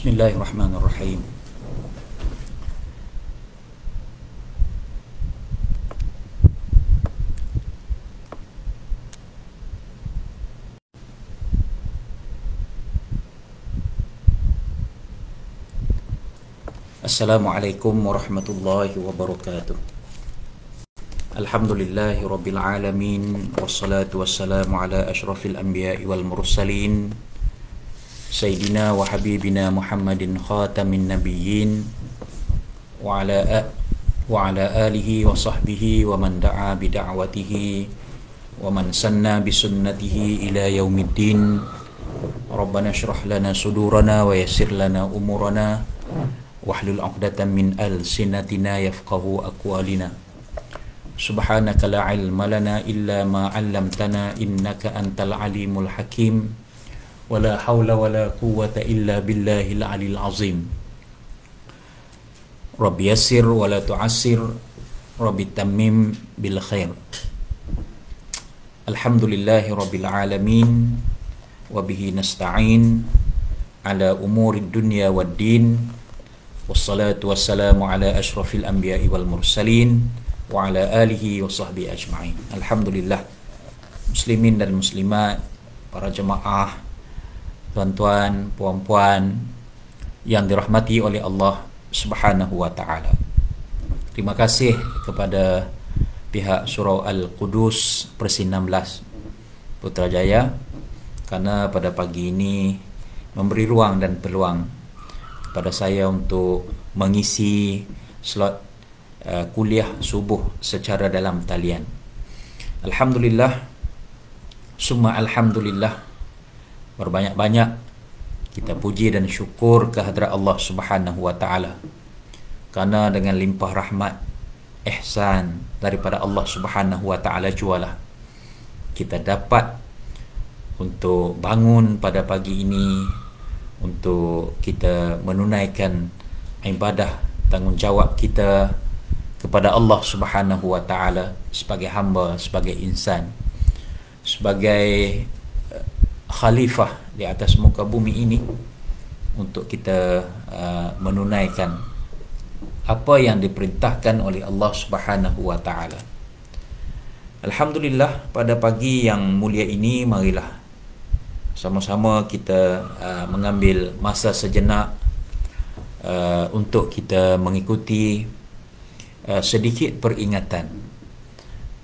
Bismillahirrahmanirrahim. Assalamualaikum warahmatullahi wabarakatuh. Alhamdulillahi rabbil alamin, wassalatu wassalamu ala asyrafil anbiya'i wal mursalin, Sayyidina wa habibina Muhammadin khatamin nabiyyin wa ala alihi wa sahbihi wa man da'a bida'watihi wa man sanna bisunnatihi ila yaumiddin. Rabbana syrah lana sudurana wa yassir lana umurana wahlul 'uqdatam min alsinatina yafqahu aqwalina. Subhanaka la ilma lana illa ma 'allamtana innaka antal alimul hakim. Wala hawla wala quwwata illa billahil alil azim. Rabbi yassir wala tu'assir, Rabbi tammim bil khair. Alhamdulillahi rabbil alamin, wa bihi nasta'in ala umurid dunya wad din. Wassalatu wassalamu ala asyrafil anbiya'i wal mursalin wa ala alihi wa sahbihi ajma'in. Alhamdulillah, muslimin dan muslimat, para jemaah, tuan-tuan, puan-puan yang dirahmati oleh Allah Subhanahu wa taala. Terima kasih kepada pihak Surau Al-Qudus Persin 16 Putrajaya karena pada pagi ini memberi ruang dan peluang kepada saya untuk mengisi slot kuliah subuh secara dalam talian. Alhamdulillah, summa alhamdulillah, berbanyak-banyak kita puji dan syukur kehadrat Allah Subhanahu wa taala karena dengan limpah rahmat ihsan daripada Allah Subhanahu wa taala jualah kita dapat untuk bangun pada pagi ini untuk kita menunaikan ibadah tanggungjawab kita kepada Allah Subhanahu wa taala sebagai hamba, sebagai insan, sebagai khalifah di atas muka bumi ini, untuk kita menunaikan apa yang diperintahkan oleh Allah Subhanahu wa taala. Alhamdulillah, pada pagi yang mulia ini marilah sama-sama kita mengambil masa sejenak untuk kita mengikuti sedikit peringatan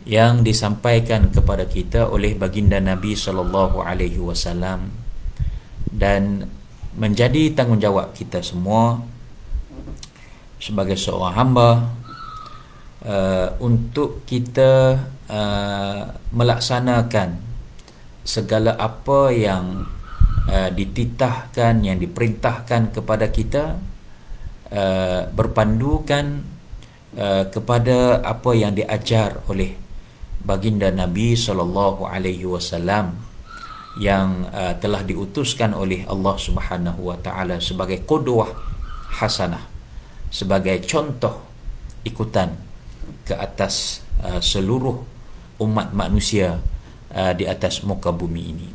yang disampaikan kepada kita oleh baginda Nabi sallallahu alaihi wasallam dan menjadi tanggungjawab kita semua sebagai seorang hamba untuk kita melaksanakan segala apa yang dititahkan, yang diperintahkan kepada kita, berpandukan kepada apa yang diajar oleh baginda Nabi sallallahu alaihi wasallam yang telah diutuskan oleh Allah Subhanahu wa taala sebagai qudwah hasanah, sebagai contoh ikutan ke atas seluruh umat manusia di atas muka bumi ini.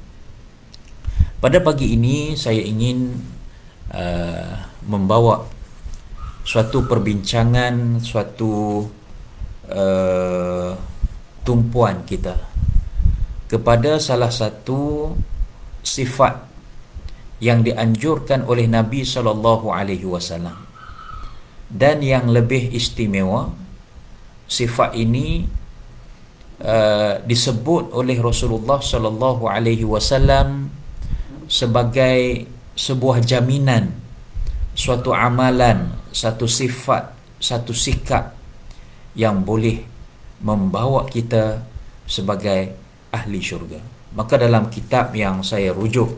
Pada pagi ini saya ingin membawa suatu perbincangan, suatu tumpuan kita kepada salah satu sifat yang dianjurkan oleh Nabi sallallahu alaihi wasallam, dan yang lebih istimewa, sifat ini disebut oleh Rasulullah sallallahu alaihi wasallam sebagai sebuah jaminan, suatu amalan, satu sifat, satu sikap yang boleh membawa kita sebagai ahli syurga. Maka dalam kitab yang saya rujuk,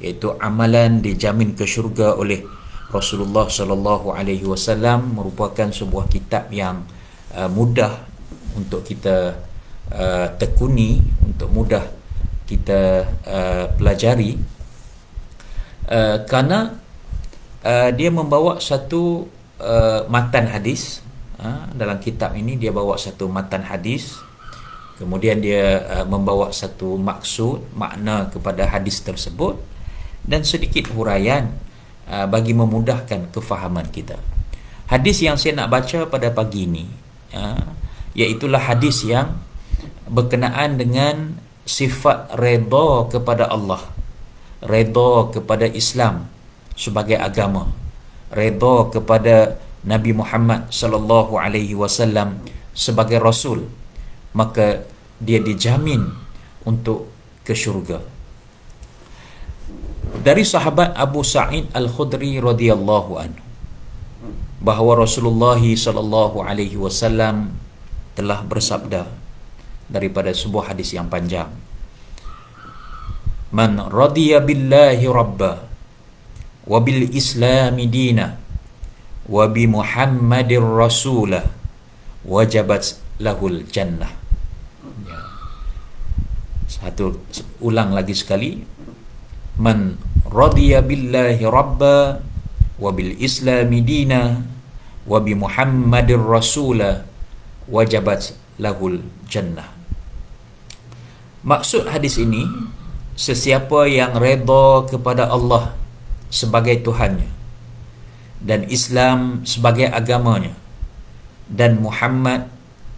iaitu Amalan Dijamin ke Syurga oleh Rasulullah sallallahu alaihi wasallam, merupakan sebuah kitab yang mudah untuk kita tekuni, untuk mudah kita pelajari, kerana dia membawa satu matan hadis. Dalam kitab ini dia bawa satu matan hadis, kemudian dia membawa satu maksud, makna kepada hadis tersebut, dan sedikit huraian bagi memudahkan kefahaman kita. Hadis yang saya nak baca pada pagi ini iaitulah hadis yang berkenaan dengan sifat redha kepada Allah, redha kepada Islam sebagai agama, redha kepada Nabi Muhammad sallallahu alaihi wasallam sebagai rasul, maka dia dijamin untuk ke syurga. Dari sahabat Abu Sa'id Al-Khudri radhiyallahu anhu bahawa Rasulullah sallallahu alaihi wasallam telah bersabda daripada sebuah hadis yang panjang, man radiya billahi rabba wa bil islami dina wa bi muhammadir rasulah wajabat lahul jannah. Ulang lagi sekali, man radiya billahi rabba wa bil islami dina wa bi muhammadir rasulah wajabat lahul jannah. Maksud hadis ini, sesiapa yang redha kepada Allah sebagai Tuhannya dan Islam sebagai agamanya dan Muhammad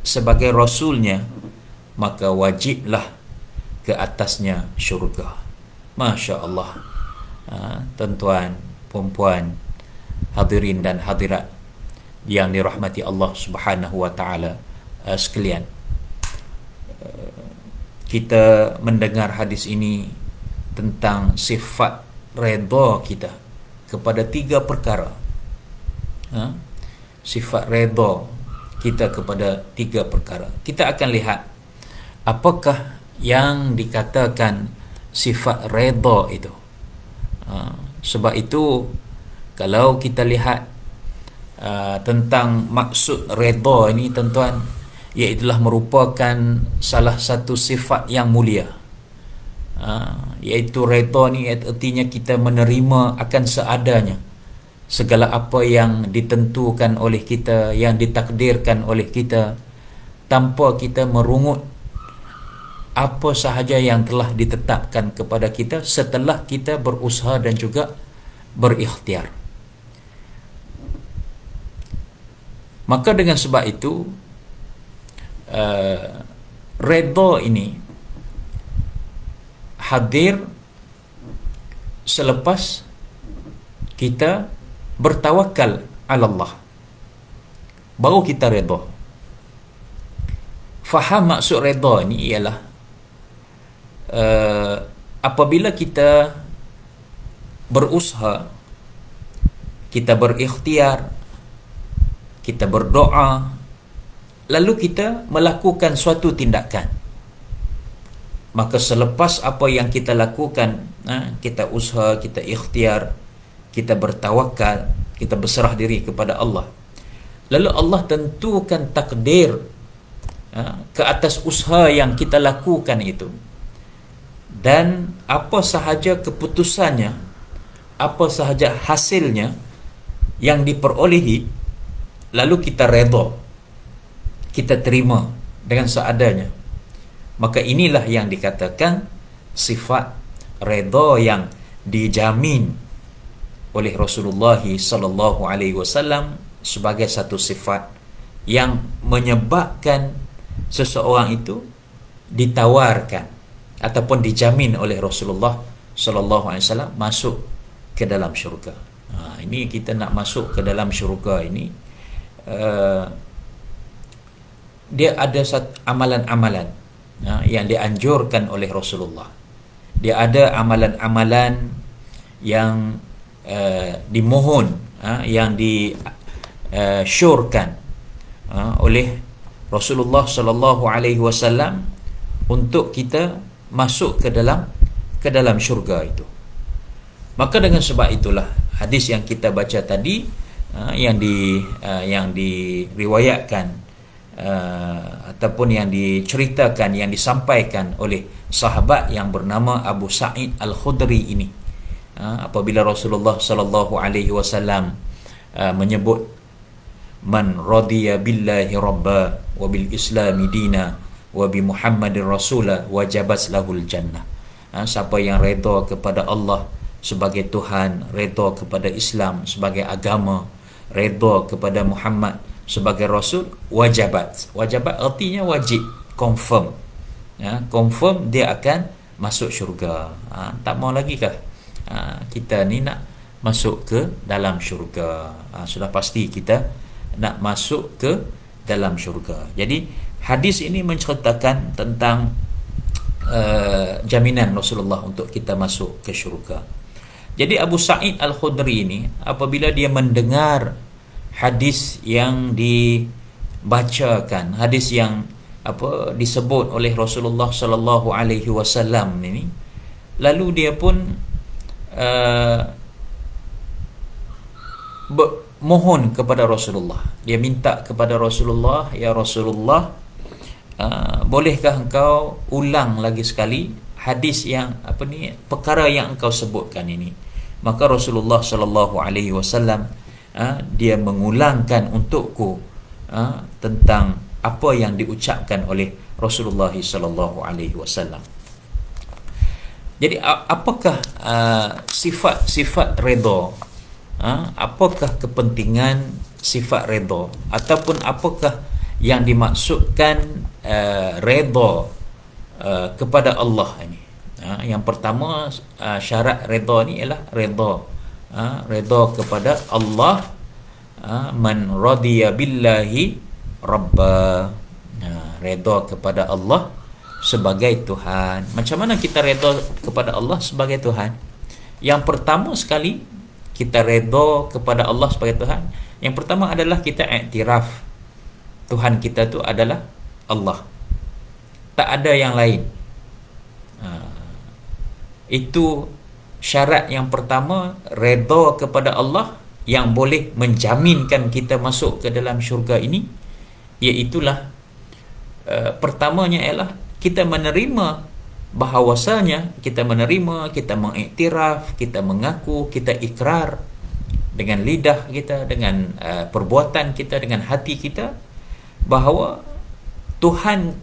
sebagai rasulnya, maka wajiblah ke atasnya syurga. Masya Allah. Tuan-tuan, puan-puan, hadirin dan hadirat yang dirahmati Allah Subhanahu wa taala sekalian, kita mendengar hadis ini tentang sifat redha kita kepada 3 perkara. Sifat redha kita kepada 3 perkara. Kita akan lihat apakah yang dikatakan sifat redha itu. Sebab itu kalau kita lihat tentang maksud redha ini, tuan-tuan, iaitulah merupakan salah satu sifat yang mulia. Iaitu redha ni artinya kita menerima akan seadanya segala apa yang ditentukan oleh kita, yang ditakdirkan oleh kita, tanpa kita merungut apa sahaja yang telah ditetapkan kepada kita setelah kita berusaha dan juga berikhtiar. Maka dengan sebab itu redha ini hadir selepas kita bertawakal ala Allah, baru kita redha. Faham maksud redha ini ialah apabila kita berusaha, kita berikhtiar, kita berdoa, lalu kita melakukan suatu tindakan, maka selepas apa yang kita lakukan, kita usaha, kita ikhtiar, kita bertawakal, kita berserah diri kepada Allah, lalu Allah tentukan takdir ke atas usaha yang kita lakukan itu, dan apa sahaja keputusannya, apa sahaja hasilnya yang diperolehi, lalu kita redha, kita terima dengan seadanya, maka inilah yang dikatakan sifat redha yang dijamin oleh Rasulullah sallallahu alaihi wasallam sebagai satu sifat yang menyebabkan seseorang itu ditawarkan ataupun dijamin oleh Rasulullah sallallahu alaihi wasallam masuk ke dalam syurga. Ini kita nak masuk ke dalam syurga ini, dia ada amalan-amalan yang dianjurkan oleh Rasulullah. Dia ada amalan-amalan yang dimohon, yang disyorkan oleh Rasulullah sallallahu alaihi wasallam untuk kita masuk ke dalam syurga itu. Maka dengan sebab itulah hadis yang kita baca tadi, yang diriwayatkan ataupun yang diceritakan, yang disampaikan oleh sahabat yang bernama Abu Sa'id Al-Khudri ini, apabila Rasulullah sallallahu alaihi wasallam menyebut man radiya billahi rabba wa bil islami dina wa bi muhammadir rasulah wajabat lahul jannah. Siapa yang redha kepada Allah sebagai Tuhan, redha kepada Islam sebagai agama, redha kepada Muhammad sebagai Rasul, wajabat. Wajabat artinya wajib, confirm. Confirm dia akan masuk syurga. Tak mau lagi kah kita ni nak masuk ke dalam syurga? Sudah pasti kita nak masuk ke dalam syurga. Jadi hadis ini menceritakan tentang jaminan Rasulullah untuk kita masuk ke syurga. Jadi Abu Sa'id Al-Khudri ini apabila dia mendengar hadis yang dibacakan, hadis yang disebut oleh Rasulullah sallallahu alaihi wasallam ini, lalu dia pun mohon kepada Rasulullah. Dia minta kepada Rasulullah, ya Rasulullah, bolehkah engkau ulang lagi sekali hadis yang perkara yang engkau sebutkan ini? Maka Rasulullah sallallahu alaihi wasallam dia mengulangkan untukku tentang apa yang diucapkan oleh Rasulullah sallallahu alaihi wasallam. Jadi apakah sifat-sifat redha? Apakah kepentingan sifat redha, ataupun apakah yang dimaksudkan redha kepada Allah ini? Yang pertama, syarat redha ni ialah redha kepada Allah. Man radiya billahi rabba, redha kepada Allah sebagai Tuhan. Macam mana kita redha kepada Allah sebagai Tuhan? Yang pertama sekali, kita redha kepada Allah sebagai Tuhan, yang pertama adalah kita iktiraf Tuhan kita tu adalah Allah, tak ada yang lain. Itu syarat yang pertama, redha kepada Allah, yang boleh menjaminkan kita masuk ke dalam syurga ini. Iaitulah pertamanya ialah kita menerima bahawasanya, kita menerima, kita mengiktiraf, kita mengaku, kita ikrar dengan lidah kita, dengan perbuatan kita, dengan hati kita, bahawa Tuhan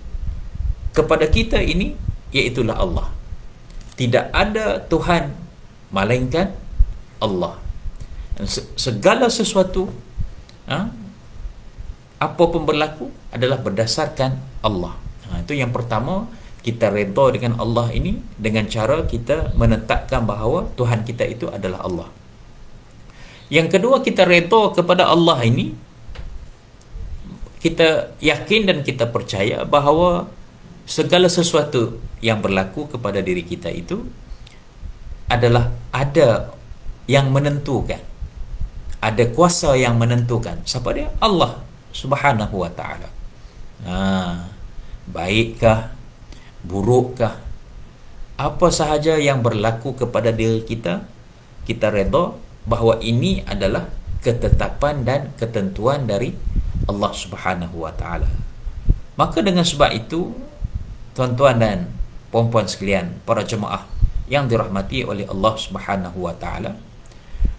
kepada kita ini iaitulah Allah. Tidak ada Tuhan melainkan Allah. Segala sesuatu apa pun berlaku adalah berdasarkan Allah. Itu yang pertama, kita redha dengan Allah ini dengan cara kita menetapkan bahawa Tuhan kita itu adalah Allah. Yang kedua, kita redha kepada Allah ini, kita yakin dan kita percaya bahawa segala sesuatu yang berlaku kepada diri kita itu adalah ada yang menentukan, ada kuasa yang menentukan. Siapa dia? Allah Subhanahu wa ta'ala. Baikkah, burukkah, apa sahaja yang berlaku kepada diri kita, kita redha bahawa ini adalah ketetapan dan ketentuan dari Allah Subhanahu wa ta'ala. Maka dengan sebab itu, tuan-tuan dan puan-puan sekalian, para jemaah yang dirahmati oleh Allah Subhanahu wa ta'ala,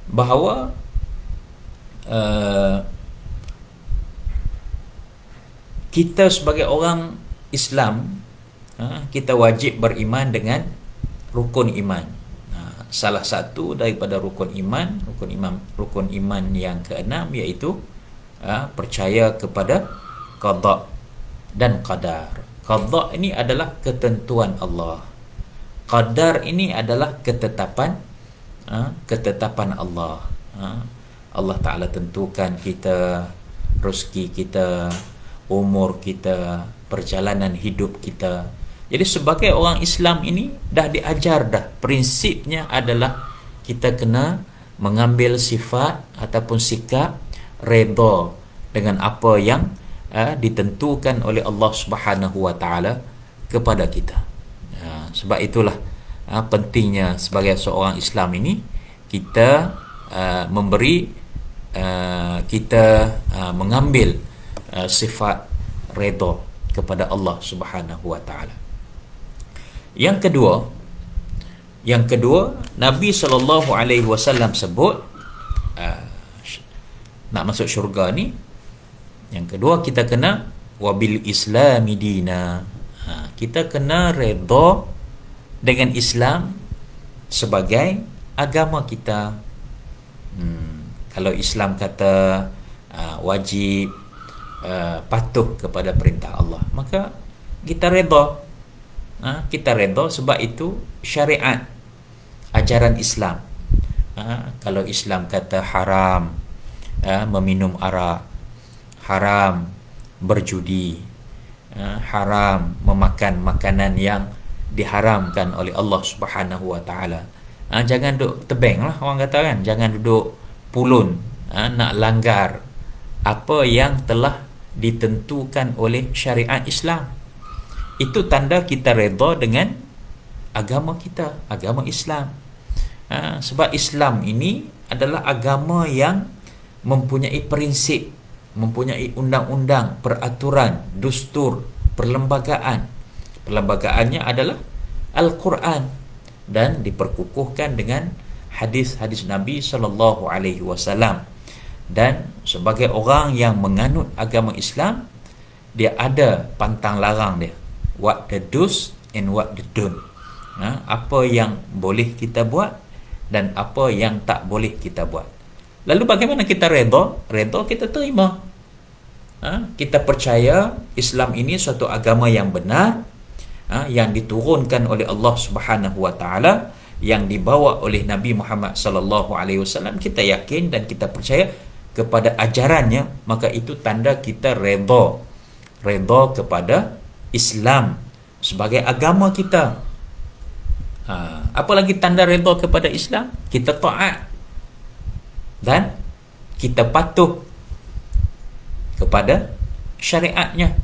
bahawa kita sebagai orang Islam, kita wajib beriman dengan rukun iman. Salah satu daripada rukun iman yang keenam, iaitu percaya kepada qada dan qadar. Qada ini adalah ketentuan Allah. Qadar ini adalah ketetapan Allah. Allah Ta'ala tentukan kita, rezeki kita, umur kita, perjalanan hidup kita. Jadi sebagai orang Islam ini dah diajar dah, prinsipnya adalah kita kena mengambil sifat ataupun sikap redha dengan apa yang ditentukan oleh Allah Subhanahu wa ta'ala kepada kita. Sebab itulah pentingnya sebagai seorang Islam ini kita mengambil sifat redha kepada Allah Subhanahu wa ta'ala. Yang kedua, Nabi sallallahu alaihi wasallam sebut nak masuk syurga ni, yang kedua kita kena wabil islami dina. Kita kena redha dengan Islam sebagai agama kita. Kalau Islam kata wajib patuh kepada perintah Allah, maka kita redha. Kita redha sebab itu syariat, ajaran Islam. Kalau Islam kata haram meminum arak, haram berjudi, haram memakan makanan yang diharamkan oleh Allah Subhanahu wa taala. Jangan duduk tebeng lah, orang kata kan, jangan duduk pulun nak langgar apa yang telah ditentukan oleh syariat Islam. Itu tanda kita redha dengan agama kita, agama Islam. Sebab Islam ini adalah agama yang mempunyai prinsip, mempunyai undang-undang, peraturan, dustur, perlembagaan. Perlembagaannya adalah Al-Quran dan diperkukuhkan dengan hadis-hadis Nabi sallallahu alaihi wasallam. Dan sebagai orang yang menganut agama Islam, dia ada pantang larang dia, what the do's and what the don't. Apa yang boleh kita buat dan apa yang tak boleh kita buat. Lalu bagaimana kita redha? Redha kita terima. Kita percaya Islam ini suatu agama yang benar, yang diturunkan oleh Allah Subhanahu wa taala, yang dibawa oleh Nabi Muhammad sallallahu alaihi wasallam. Kita yakin dan kita percaya kepada ajarannya, maka itu tanda kita redha. Redha kepada Islam sebagai agama kita. Apalagi tanda redha kepada Islam? Kita taat dan kita patuh kepada syariatnya.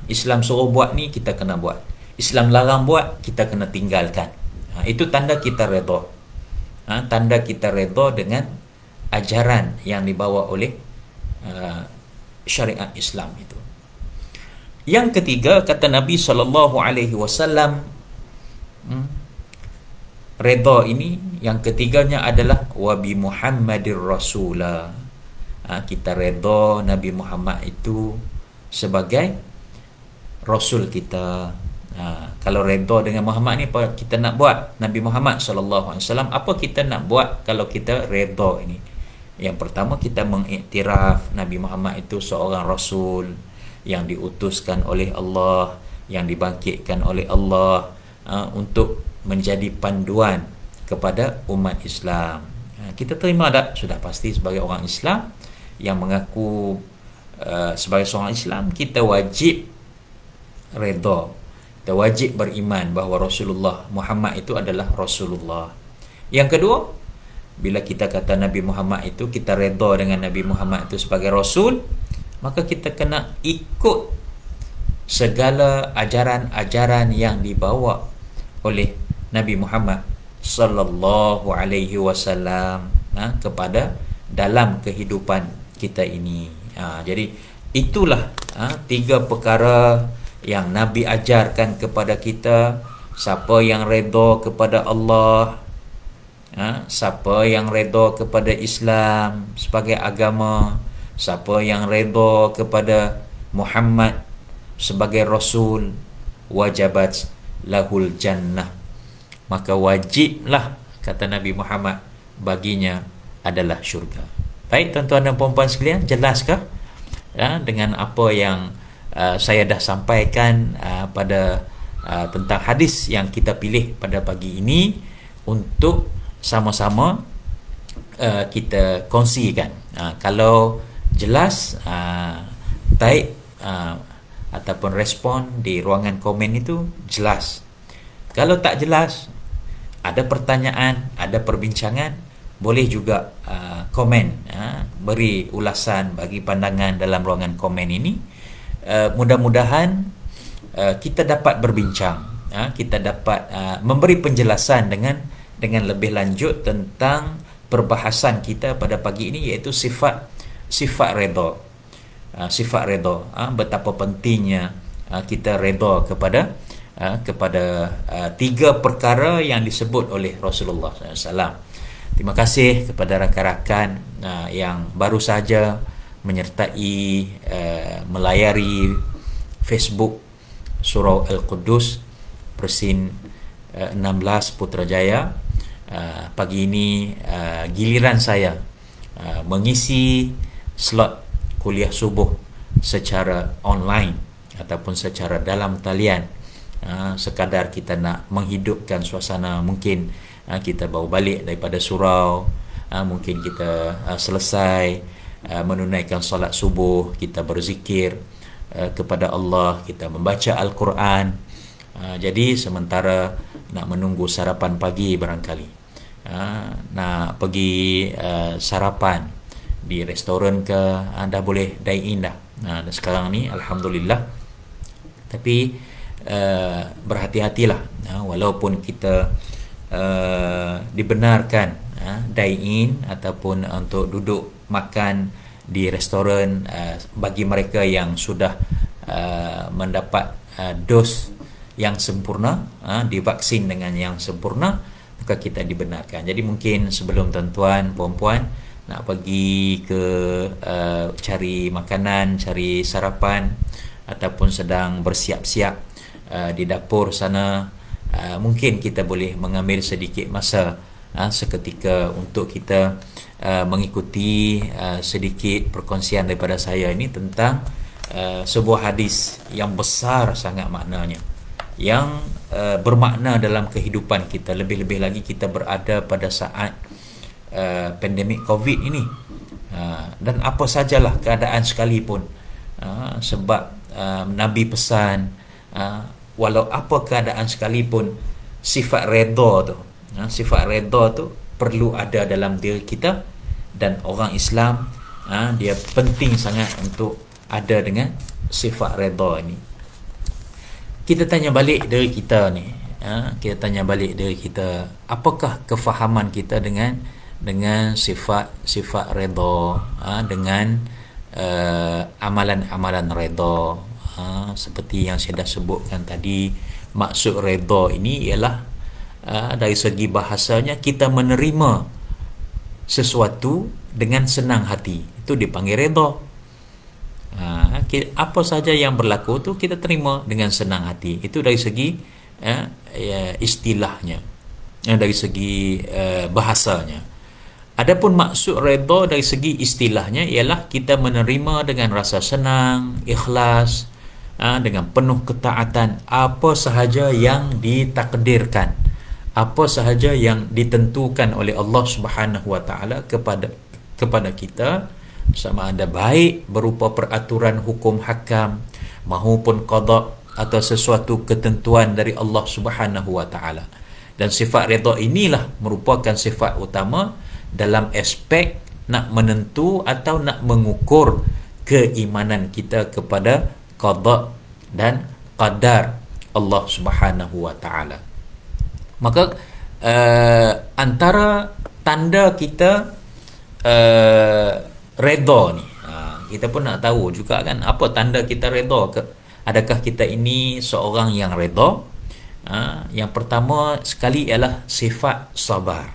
Islam suruh buat ni, kita kena buat. Islam larang buat, kita kena tinggalkan. Itu tanda kita redha. Tanda kita redha dengan ajaran yang dibawa oleh syariat Islam itu. Yang ketiga, kata Nabi sallallahu alaihi wasallam, redha ini yang ketiganya adalah wa bi Muhammadir Rasulah. Kita redha Nabi Muhammad itu sebagai Rasul kita. Kalau redha dengan Muhammad ni, apa kita nak buat? Nabi Muhammad sallallahu alaihi wasallam, apa kita nak buat kalau kita redha ini? Yang pertama, kita mengiktiraf Nabi Muhammad itu seorang Rasul yang diutuskan oleh Allah, yang dibangkitkan oleh Allah untuk menjadi panduan kepada umat Islam. Kita terima tak? Sudah pasti sebagai orang Islam yang mengaku sebagai seorang Islam, kita wajib redha. Kita wajib beriman bahawa Rasulullah Muhammad itu adalah Rasulullah. Yang kedua, bila kita kata Nabi Muhammad itu, kita redha dengan Nabi Muhammad itu sebagai Rasul, maka kita kena ikut segala ajaran-ajaran yang dibawa oleh Nabi Muhammad sallallahu alaihi wasallam kepada dalam kehidupan kita ini. Jadi itulah tiga perkara yang Nabi ajarkan kepada kita. Siapa yang redha kepada Allah, siapa yang redha kepada Islam sebagai agama, siapa yang redha kepada Muhammad sebagai Rasul, wajabat lahul jannah, maka wajiblah, kata Nabi Muhammad, baginya adalah syurga. Baik tuan-tuan dan puan-puan sekalian, jelaskah dengan apa yang saya dah sampaikan pada tentang hadis yang kita pilih pada pagi ini untuk sama-sama kita kongsikan. Kalau jelas, type ataupun respon di ruangan komen itu jelas. Kalau tak jelas, ada pertanyaan, ada perbincangan, boleh juga komen, beri ulasan, bagi pandangan dalam ruangan komen ini. Mudah-mudahan kita dapat berbincang, kita dapat memberi penjelasan dengan lebih lanjut tentang perbahasan kita pada pagi ini, iaitu sifat redha. Sifat redha, betapa pentingnya kita redha kepada tiga perkara yang disebut oleh Rasulullah SAW. Terima kasih kepada rakan-rakan yang baru saja menyertai melayari Facebook Surau Al-Quddus Persin 16 Putrajaya. pagi ini giliran saya mengisi slot kuliah subuh secara online ataupun secara dalam talian. Sekadar kita nak menghidupkan suasana. Mungkin kita baru balik daripada surau, mungkin kita selesai menunaikan solat subuh, kita berzikir kepada Allah, kita membaca Al-Quran. Jadi sementara nak menunggu sarapan pagi barangkali, nak pergi sarapan di restoran ke, dah boleh dine in dah. Dan sekarang ni alhamdulillah. Tapi berhati-hatilah, walaupun kita dibenarkan dine in ataupun untuk duduk makan di restoran bagi mereka yang sudah mendapat dos yang sempurna, divaksin dengan yang sempurna, maka kita dibenarkan. Jadi mungkin sebelum tuan-tuan, puan-puan nak pergi ke cari makanan, cari sarapan, ataupun sedang bersiap-siap di dapur sana, mungkin kita boleh mengambil sedikit masa seketika untuk kita mengikuti sedikit perkongsian daripada saya ini tentang sebuah hadis yang besar sangat maknanya, yang bermakna dalam kehidupan kita. Lebih-lebih lagi kita berada pada saat pandemik COVID ini, dan apa sajalah keadaan sekalipun, sebab Nabi pesan, walau apa keadaan sekalipun, sifat redha tu, sifat redha tu perlu ada dalam diri kita. Dan orang Islam, dia penting sangat untuk ada dengan sifat redha ini. Kita tanya balik diri kita ni, kita tanya balik diri kita, apakah kefahaman kita dengan sifat redha, dengan amalan-amalan redha. Seperti yang saya dah sebutkan tadi, maksud redha ini ialah dari segi bahasanya kita menerima sesuatu dengan senang hati, itu dipanggil redha. Apa saja yang berlaku tu kita terima dengan senang hati, itu dari segi istilahnya, dari segi bahasanya. Adapun maksud redha dari segi istilahnya ialah kita menerima dengan rasa senang, ikhlas, dengan penuh ketaatan apa sahaja yang ditakdirkan, apa sahaja yang ditentukan oleh Allah Subhanahu wa taala kepada kita, sama ada baik berupa peraturan hukum hakam maupun qada atau sesuatu ketentuan dari Allah Subhanahu wa taala. Dan sifat redha inilah merupakan sifat utama dalam aspek nak menentu atau nak mengukur keimanan kita kepada qada dan qadar Allah Subhanahu wa taala. Maka antara tanda kita redha ni, kita pun nak tahu juga kan, apa tanda kita redha. Adakah kita ini seorang yang redha? Yang pertama sekali ialah sifat sabar.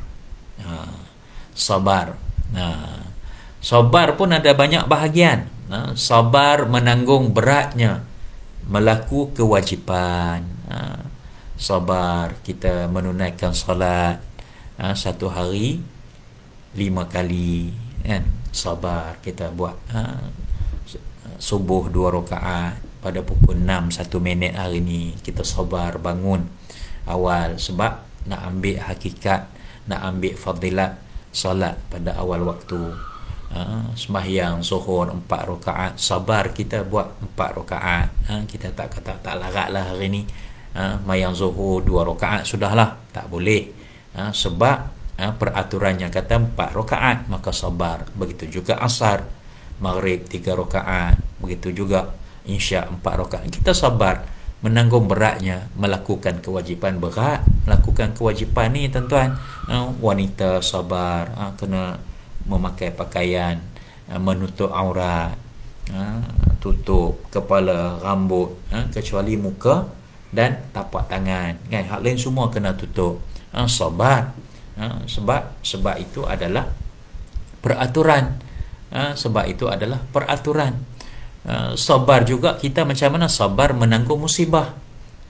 Sabar. Sabar pun ada banyak bahagian. Sabar menanggung beratnya melaku kewajipan. Sabar kita menunaikan solat satu hari 5 kali, kan? Sabar kita buat subuh 2 rakaat pada pukul 6 1 minit hari ni. Kita sabar bangun awal sebab nak ambil hakikat, nak ambil fadilat solat pada awal waktu. Sembahyang zuhur 4 rakaat, sabar kita buat 4 rakaat. Kita tak kata tak larat lah hari ni, mayang zuhur 2 rakaat sudahlah, tak boleh. Sebab peraturannya kata 4 rakaat, maka sabar. Begitu juga asar, maghrib 3 rakaat, begitu juga isyak 4 rakaat. Kita sabar menanggung beratnya melakukan kewajipan berat. Melakukan kewajipan ni tuan-tuan, wanita sabar, kena memakai pakaian menutup aurat, tutup kepala, rambut, kecuali muka dan tapak tangan, kan? Hak lain semua kena tutup. Sabar. Sebab itu adalah peraturan. Sebab itu adalah peraturan. Sabar juga kita macam mana? Sabar menanggung musibah.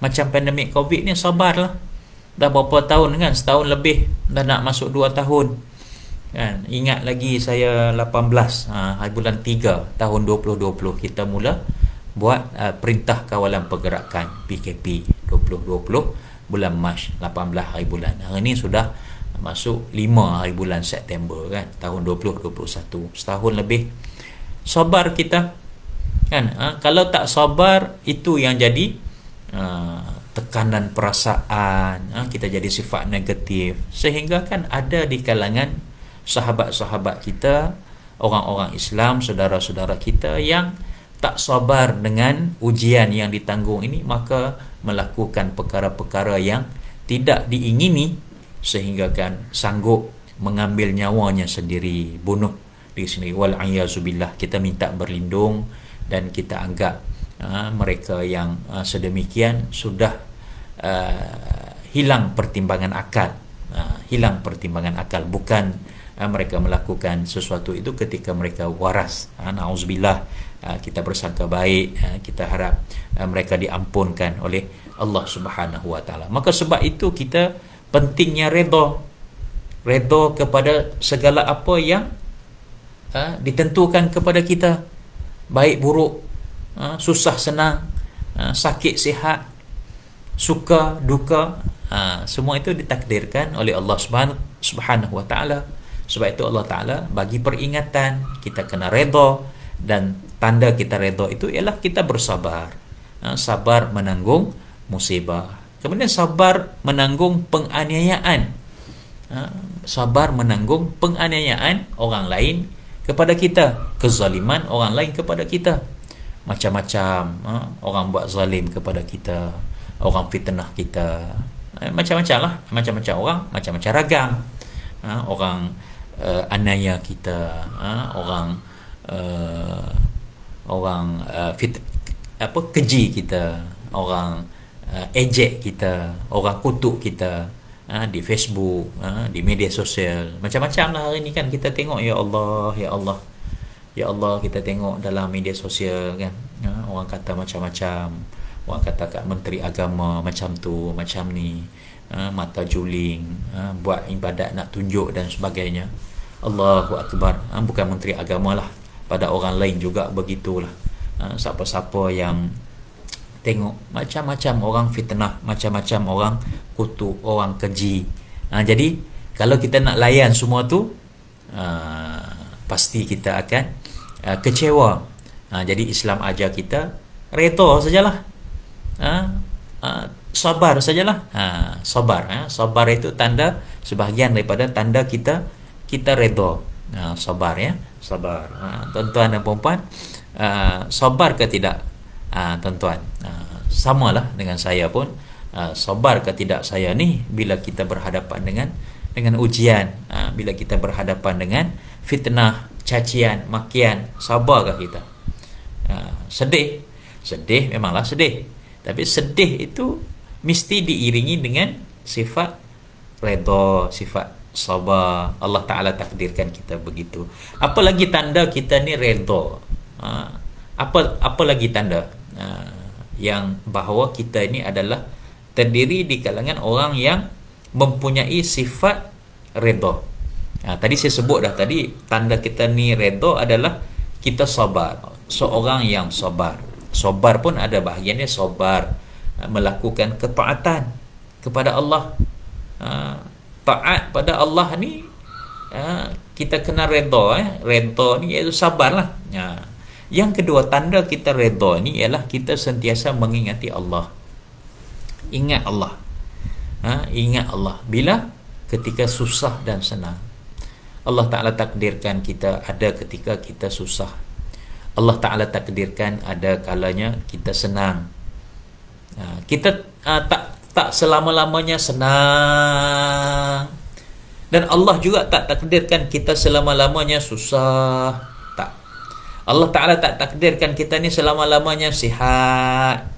Macam pandemik COVID ni, sabarlah. dah berapa tahun kan, setahun lebih, dah nak masuk 2 tahun kan. Ingat lagi saya 18 hari bulan 3 tahun 2020 kita mula buat Perintah Kawalan Pergerakan PKP 2020 bulan Mac, 18 hari bulan. Hari ni sudah masuk 5 hari bulan September kan, tahun 2021. Setahun lebih. Sabar kita kan. Kalau tak sabar, itu yang jadi tekanan perasaan, kita jadi sifat negatif, sehingga kan ada di kalangan sahabat-sahabat kita, orang-orang Islam, saudara-saudara kita yang tak sabar dengan ujian yang ditanggung ini, maka melakukan perkara-perkara yang tidak diingini, sehingga kan sanggup mengambil nyawanya sendiri, bunuh diri sendiri. Wal'ayazubillah, kita minta berlindung, dan kita anggap mereka yang sedemikian sudah hilang pertimbangan akal, bukan mereka melakukan sesuatu itu ketika mereka waras. Na'udzubillah, kita bersangka baik, kita harap mereka diampunkan oleh Allah Subhanahu wa taala. Maka sebab itu kita pentingnya redha kepada segala apa yang ditentukan kepada kita, baik buruk, susah senang, sakit sihat, suka duka, semua itu ditakdirkan oleh Allah Subhanahu wa taala. Sebab itu Allah Ta'ala bagi peringatan, kita kena redha, dan tanda kita redha itu ialah kita bersabar. Sabar menanggung musibah. Kemudian sabar menanggung penganiayaan. Sabar menanggung penganiayaan orang lain kepada kita, kezaliman orang lain kepada kita. Macam-macam orang buat zalim kepada kita, orang fitnah kita, macam-macam lah, macam-macam orang, macam-macam ragam. Orang anaya kita, orang keji kita, orang ejek kita, orang kutuk kita di Facebook, di media sosial, macam-macam lah hari ni kan kita tengok. Ya Allah, ya Allah, ya Allah, kita tengok dalam media sosial kan, orang kata macam-macam, orang kata kat Menteri Agama macam tu, macam ni, mata juling, buat ibadat nak tunjuk dan sebagainya. Allahu Akbar. Bukan Menteri Agama lah, pada orang lain juga begitulah. Siapa-siapa yang tengok macam-macam orang fitnah, macam-macam orang kutuk, orang keji. Jadi kalau kita nak layan semua tu, pasti kita akan kecewa. Jadi Islam ajar kita redha sajalah, sabar sajalah. Sabar itu tanda, sebahagian daripada tanda kita redha. Sabar ya, sabar. Tuan-tuan dan puan-puan, sabar ke tidak tuan-tuan? Samalah dengan saya pun, sabar ke tidak saya ni bila kita berhadapan dengan ujian, bila kita berhadapan dengan fitnah, cacian, makian, sabarkah kita? Sedih memanglah sedih, tapi sedih itu mesti diiringi dengan sifat redha, sifat sabar. Allah Ta'ala takdirkan kita begitu. Apa lagi tanda kita ni redha? Apa lagi tanda yang bahawa kita ini adalah terdiri di kalangan orang yang mempunyai sifat redha? Tadi saya sebut dah tadi, tanda kita ni redha adalah kita sabar. Seorang yang sabar. Sabar pun ada bahagiannya, sabar melakukan ketaatan kepada Allah. Taat pada Allah ni kita kena redha. Redha ni iaitu sabarlah. Yang kedua, tanda kita redha ni ialah kita sentiasa mengingati Allah. Ingat Allah. Ingat Allah bila ketika susah dan senang. Allah Ta'ala takdirkan kita ada ketika kita susah. Allah Ta'ala takdirkan ada kalanya kita senang. Kita tak selama-lamanya senang, dan Allah juga tak takdirkan kita selama-lamanya susah. Tak. Allah Ta'ala tak takdirkan kita ni selama-lamanya sihat.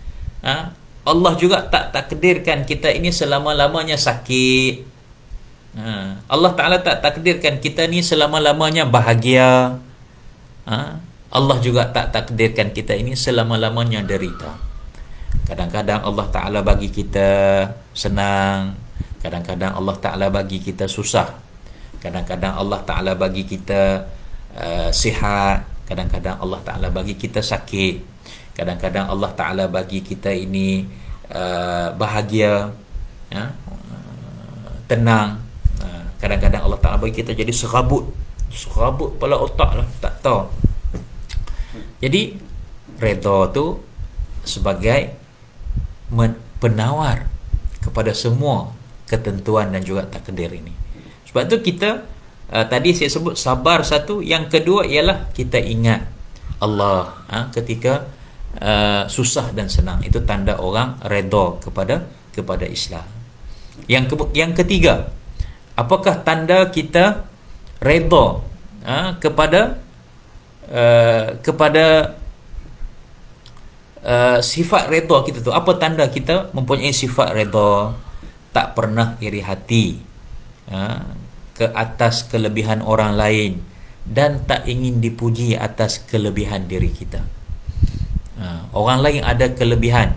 Allah juga tak takdirkan kita ini selama-lamanya sakit. Allah Ta'ala tak takdirkan kita ni selama-lamanya bahagia. Allah juga tak takdirkan kita ini selama-lamanya derita. Kadang-kadang Allah Ta'ala bagi kita senang, Kadang-kadang Allah Ta'ala bagi kita susah, kadang-kadang Allah Ta'ala bagi kita sihat, kadang-kadang Allah Ta'ala bagi kita sakit, kadang-kadang Allah Ta'ala bagi kita ini bahagia, ya, tenang, kadang-kadang Allah Ta'ala bagi kita jadi serabut kepala otak lah, tak tahu. Jadi redha tu sebagai penawar kepada semua ketentuan dan juga takdir ini. Sebab tu kita tadi saya sebut sabar satu, yang kedua ialah kita ingat Allah ketika susah dan senang. Itu tanda orang redha kepada Islam. Yang ketiga, apakah tanda kita redha kepada sifat redha kita tu? Apa tanda kita mempunyai sifat redha? Tak pernah iri hati ke atas kelebihan orang lain, dan tak ingin dipuji atas kelebihan diri kita. Orang lain ada kelebihan,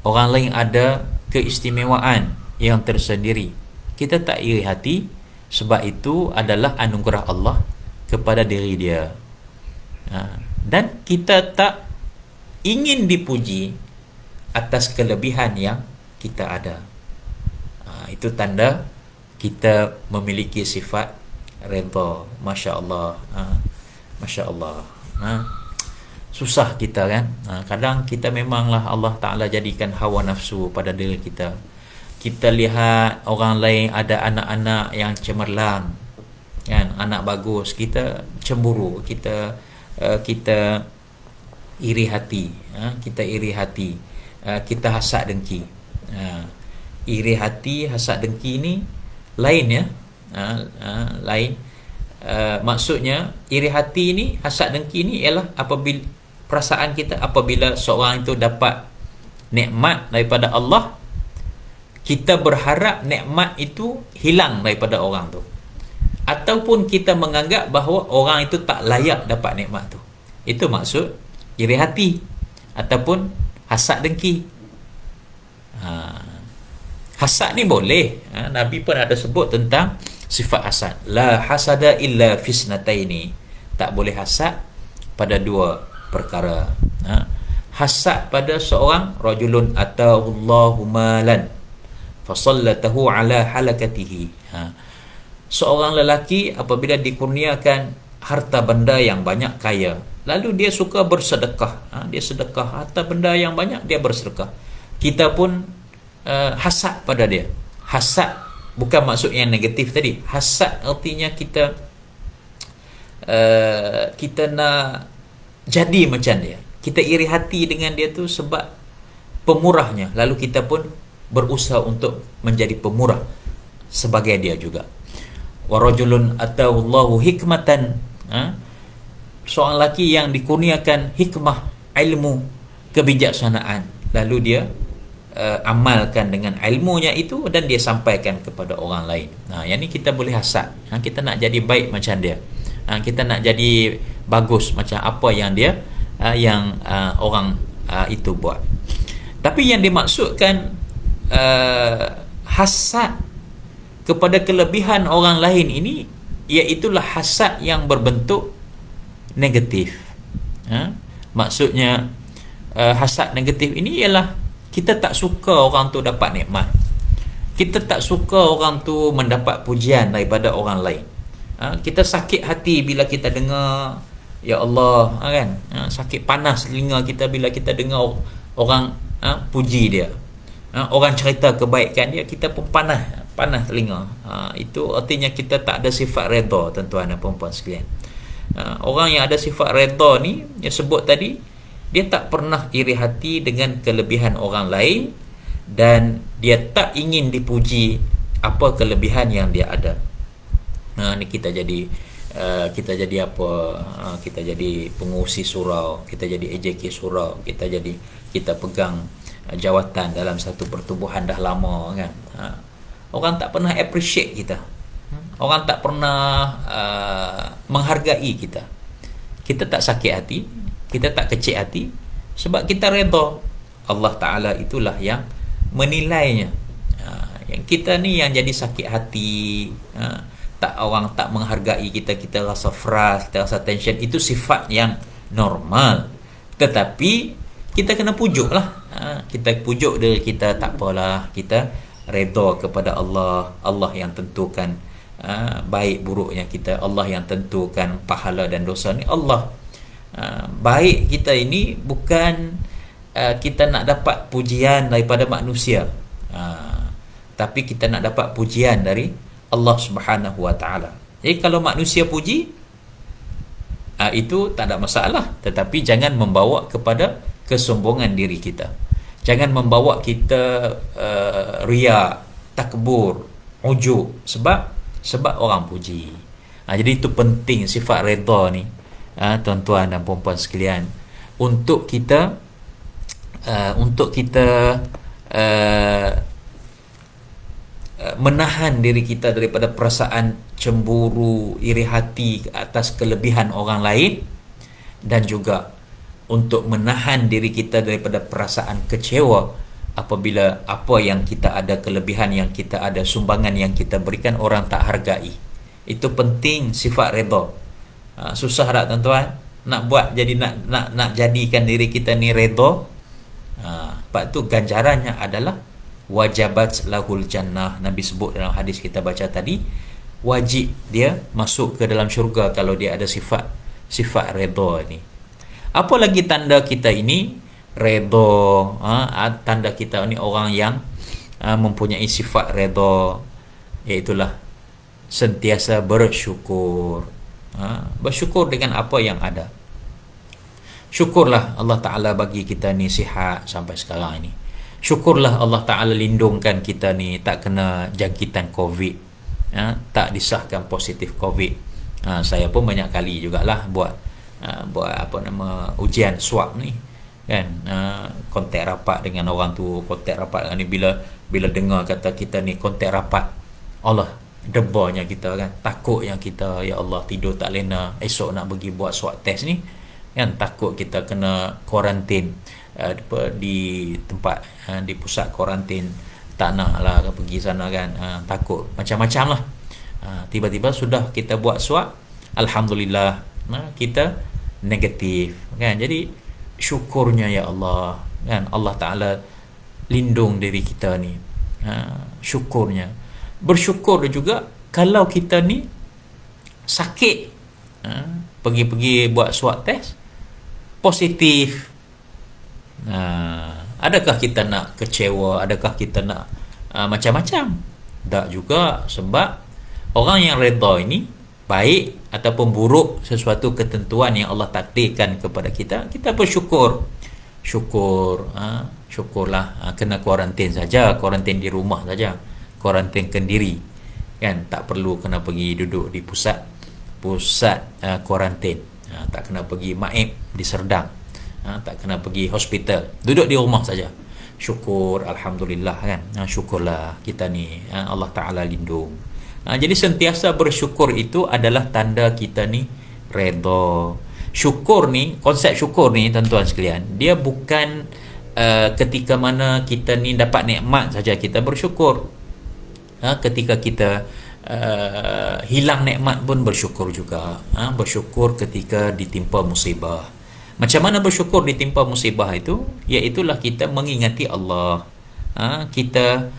orang lain ada keistimewaan yang tersendiri, kita tak iri hati, sebab itu adalah anugerah Allah kepada diri dia. Dan kita tak ingin dipuji atas kelebihan yang kita ada. Itu tanda kita memiliki sifat redha. Masya Allah, Masya Allah. Susah kita kan. Kadang kita memanglah Allah Ta'ala jadikan hawa nafsu pada diri kita. Kita lihat orang lain ada anak-anak yang cemerlang, kan, anak bagus, kita cemburu, kita iri hati, kita iri hati, kita hasad dengki. Iri hati, hasad dengki ini lain, ya, lain. Maksudnya iri hati ini, hasad dengki ini ialah apabila perasaan kita apabila seorang itu dapat nikmat daripada Allah, kita berharap nikmat itu hilang daripada orang tu, ataupun kita menganggap bahawa orang itu tak layak dapat nikmat tu. Itu maksud iri hati ataupun hasad dengki. Hasad ni boleh, Nabi pun ada sebut tentang sifat hasad. La hasada illa fisnataini. Tak boleh hasad pada dua perkara. Hasad pada seorang, rajulun atahullahu malan fasallatahu ala halakatihi. Seorang lelaki apabila dikurniakan harta benda yang banyak, kaya, lalu dia suka bersedekah. Dia sedekah harta benda yang banyak, dia bersedekah. Kita pun hasad pada dia. Hasad bukan maksud yang negatif tadi. Hasad artinya kita nak jadi macam dia. Kita iri hati dengan dia tu sebab pemurahnya, lalu kita pun berusaha untuk menjadi pemurah sebagai dia juga. Wa rajulun atahullahu hikmatan, seorang lelaki yang dikurniakan hikmah, ilmu, kebijaksanaan, lalu dia amalkan dengan ilmunya itu dan dia sampaikan kepada orang lain. Yang ni kita boleh hasad. Kita nak jadi baik macam dia. Kita nak jadi bagus macam apa yang dia orang itu buat. Tapi yang dimaksudkan hasad kepada kelebihan orang lain ini, iaitulah hasad yang berbentuk negatif. Maksudnya hasad negatif ini ialah kita tak suka orang tu dapat nikmat, kita tak suka orang tu mendapat pujian daripada orang lain. Kita sakit hati bila kita dengar, ya Allah, kan, sakit panas telinga kita bila kita dengar orang puji dia, orang cerita kebaikan dia, kita pun panas telinga. Itu artinya kita tak ada sifat redha, tuan-tuan dan puan-puan sekalian. Orang yang ada sifat redha ni, yang sebut tadi, dia tak pernah iri hati dengan kelebihan orang lain, dan dia tak ingin dipuji apa kelebihan yang dia ada. Ni kita jadi apa? Kita jadi pengurusi surau, kita jadi AJK surau, kita pegang jawatan dalam satu pertubuhan dah lama, kan. Orang tak pernah appreciate kita, orang tak pernah menghargai kita. Kita tak sakit hati, kita tak kecil hati, sebab kita redha. Allah Ta'ala itulah yang menilainya. Yang kita ni yang jadi sakit hati, tak orang tak menghargai kita, kita rasa frust, kita rasa tension, itu sifat yang normal. Tetapi kita kena pujuk lah, kita pujuk diri kita, tak apalah, kita redha kepada Allah. Allah yang tentukan baik buruknya kita, Allah yang tentukan pahala dan dosa ni Allah. Baik kita ini bukan kita nak dapat pujian daripada manusia, tapi kita nak dapat pujian dari Allah Subhanahu wa taala. Jadi kalau manusia puji, itu tak ada masalah, tetapi jangan membawa kepada kesombongan diri kita. Jangan membawa kita riya, takbur, ujub sebab orang puji. Jadi itu penting sifat redha ni, tuan-tuan dan puan-puan sekalian, untuk kita menahan diri kita daripada perasaan cemburu, iri hati atas kelebihan orang lain, dan juga untuk menahan diri kita daripada perasaan kecewa apabila apa yang kita ada, kelebihan yang kita ada, sumbangan yang kita berikan, orang tak hargai. Itu penting sifat redha. Susah tak tuan-tuan nak buat, jadi nak jadikan diri kita ni redha. Sebab tu ganjarannya adalah wajabat lahul jannah. Nabi sebut dalam hadis kita baca tadi, wajib dia masuk ke dalam syurga kalau dia ada sifat redha ni. Apa lagi tanda kita ini redha? Tanda kita ni orang yang mempunyai sifat redha, iaitulah sentiasa bersyukur. Bersyukur dengan apa yang ada. Syukurlah Allah Ta'ala bagi kita ni sihat sampai sekarang ini. Syukurlah Allah Ta'ala lindungkan kita ni tak kena jangkitan COVID, tak disahkan positif COVID. Saya pun banyak kali jugalah buat ujian swab ni kan, kontak rapat dengan orang tu, kontak rapat ni, bila dengar kata kita ni kontak rapat, Allah debanya kita kan, takutnya kita, ya Allah, tidur tak lena, esok nak pergi buat swab test ni kan, takut kita kena kuarantin di tempat, di pusat kuarantin, tak nak lah pergi sana kan, takut macam-macam lah. Tiba-tiba sudah kita buat swab, alhamdulillah kita negatif kan. Jadi syukurnya ya Allah kan, Allah Ta'ala lindung diri kita ni, syukurnya. Bersyukur juga kalau kita ni sakit, pergi buat swab test positif, adakah kita nak kecewa, adakah kita nak macam-macam? Tak juga, sebab orang yang redha ini, baik ataupun buruk sesuatu ketentuan yang Allah takdirkan kepada kita, kita bersyukur. Syukurlah. Kena kuarantin saja, kuarantin di rumah saja, kuarantin kendiri kan, tak perlu kena pergi duduk di pusat kuarantin, tak kena pergi maib di Serdang, tak kena pergi hospital, duduk di rumah saja. Syukur, alhamdulillah kan. Syukurlah kita ni, Allah Ta'ala lindung. Jadi sentiasa bersyukur itu adalah tanda kita ni redha. Syukur ni, konsep syukur ni tuan-tuan sekalian, dia bukan ketika mana kita ni dapat nikmat saja kita bersyukur. Ketika kita hilang nikmat pun bersyukur juga. Bersyukur ketika ditimpa musibah. Macam mana bersyukur ditimpa musibah itu? Iaitulah kita mengingati Allah, kita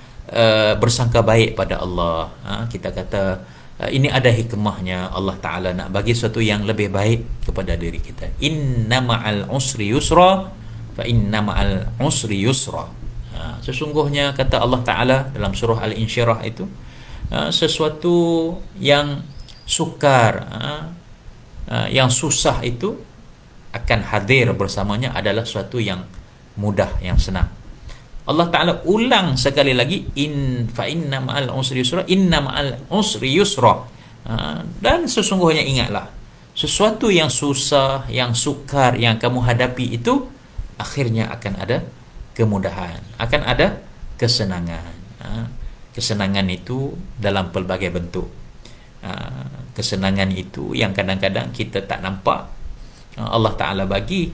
bersangka baik pada Allah, kita kata ini ada hikmahnya, Allah Ta'ala nak bagi sesuatu yang lebih baik kepada diri kita. Inna ma'al usri yusra, fa inna ma'al usri yusra. Sesungguhnya kata Allah Ta'ala dalam surah Al-Insyirah itu, sesuatu yang sukar, yang susah itu akan hadir bersamanya adalah sesuatu yang mudah, yang senang. Allah Ta'ala ulang sekali lagi, fa inna ma'al usri yusra, inna ma'al usri yusra. Dan sesungguhnya ingatlah, sesuatu yang susah, yang sukar yang kamu hadapi itu akhirnya akan ada kemudahan, akan ada kesenangan. Kesenangan itu dalam pelbagai bentuk. Kesenangan itu yang kadang-kadang kita tak nampak, Allah Ta'ala bagi.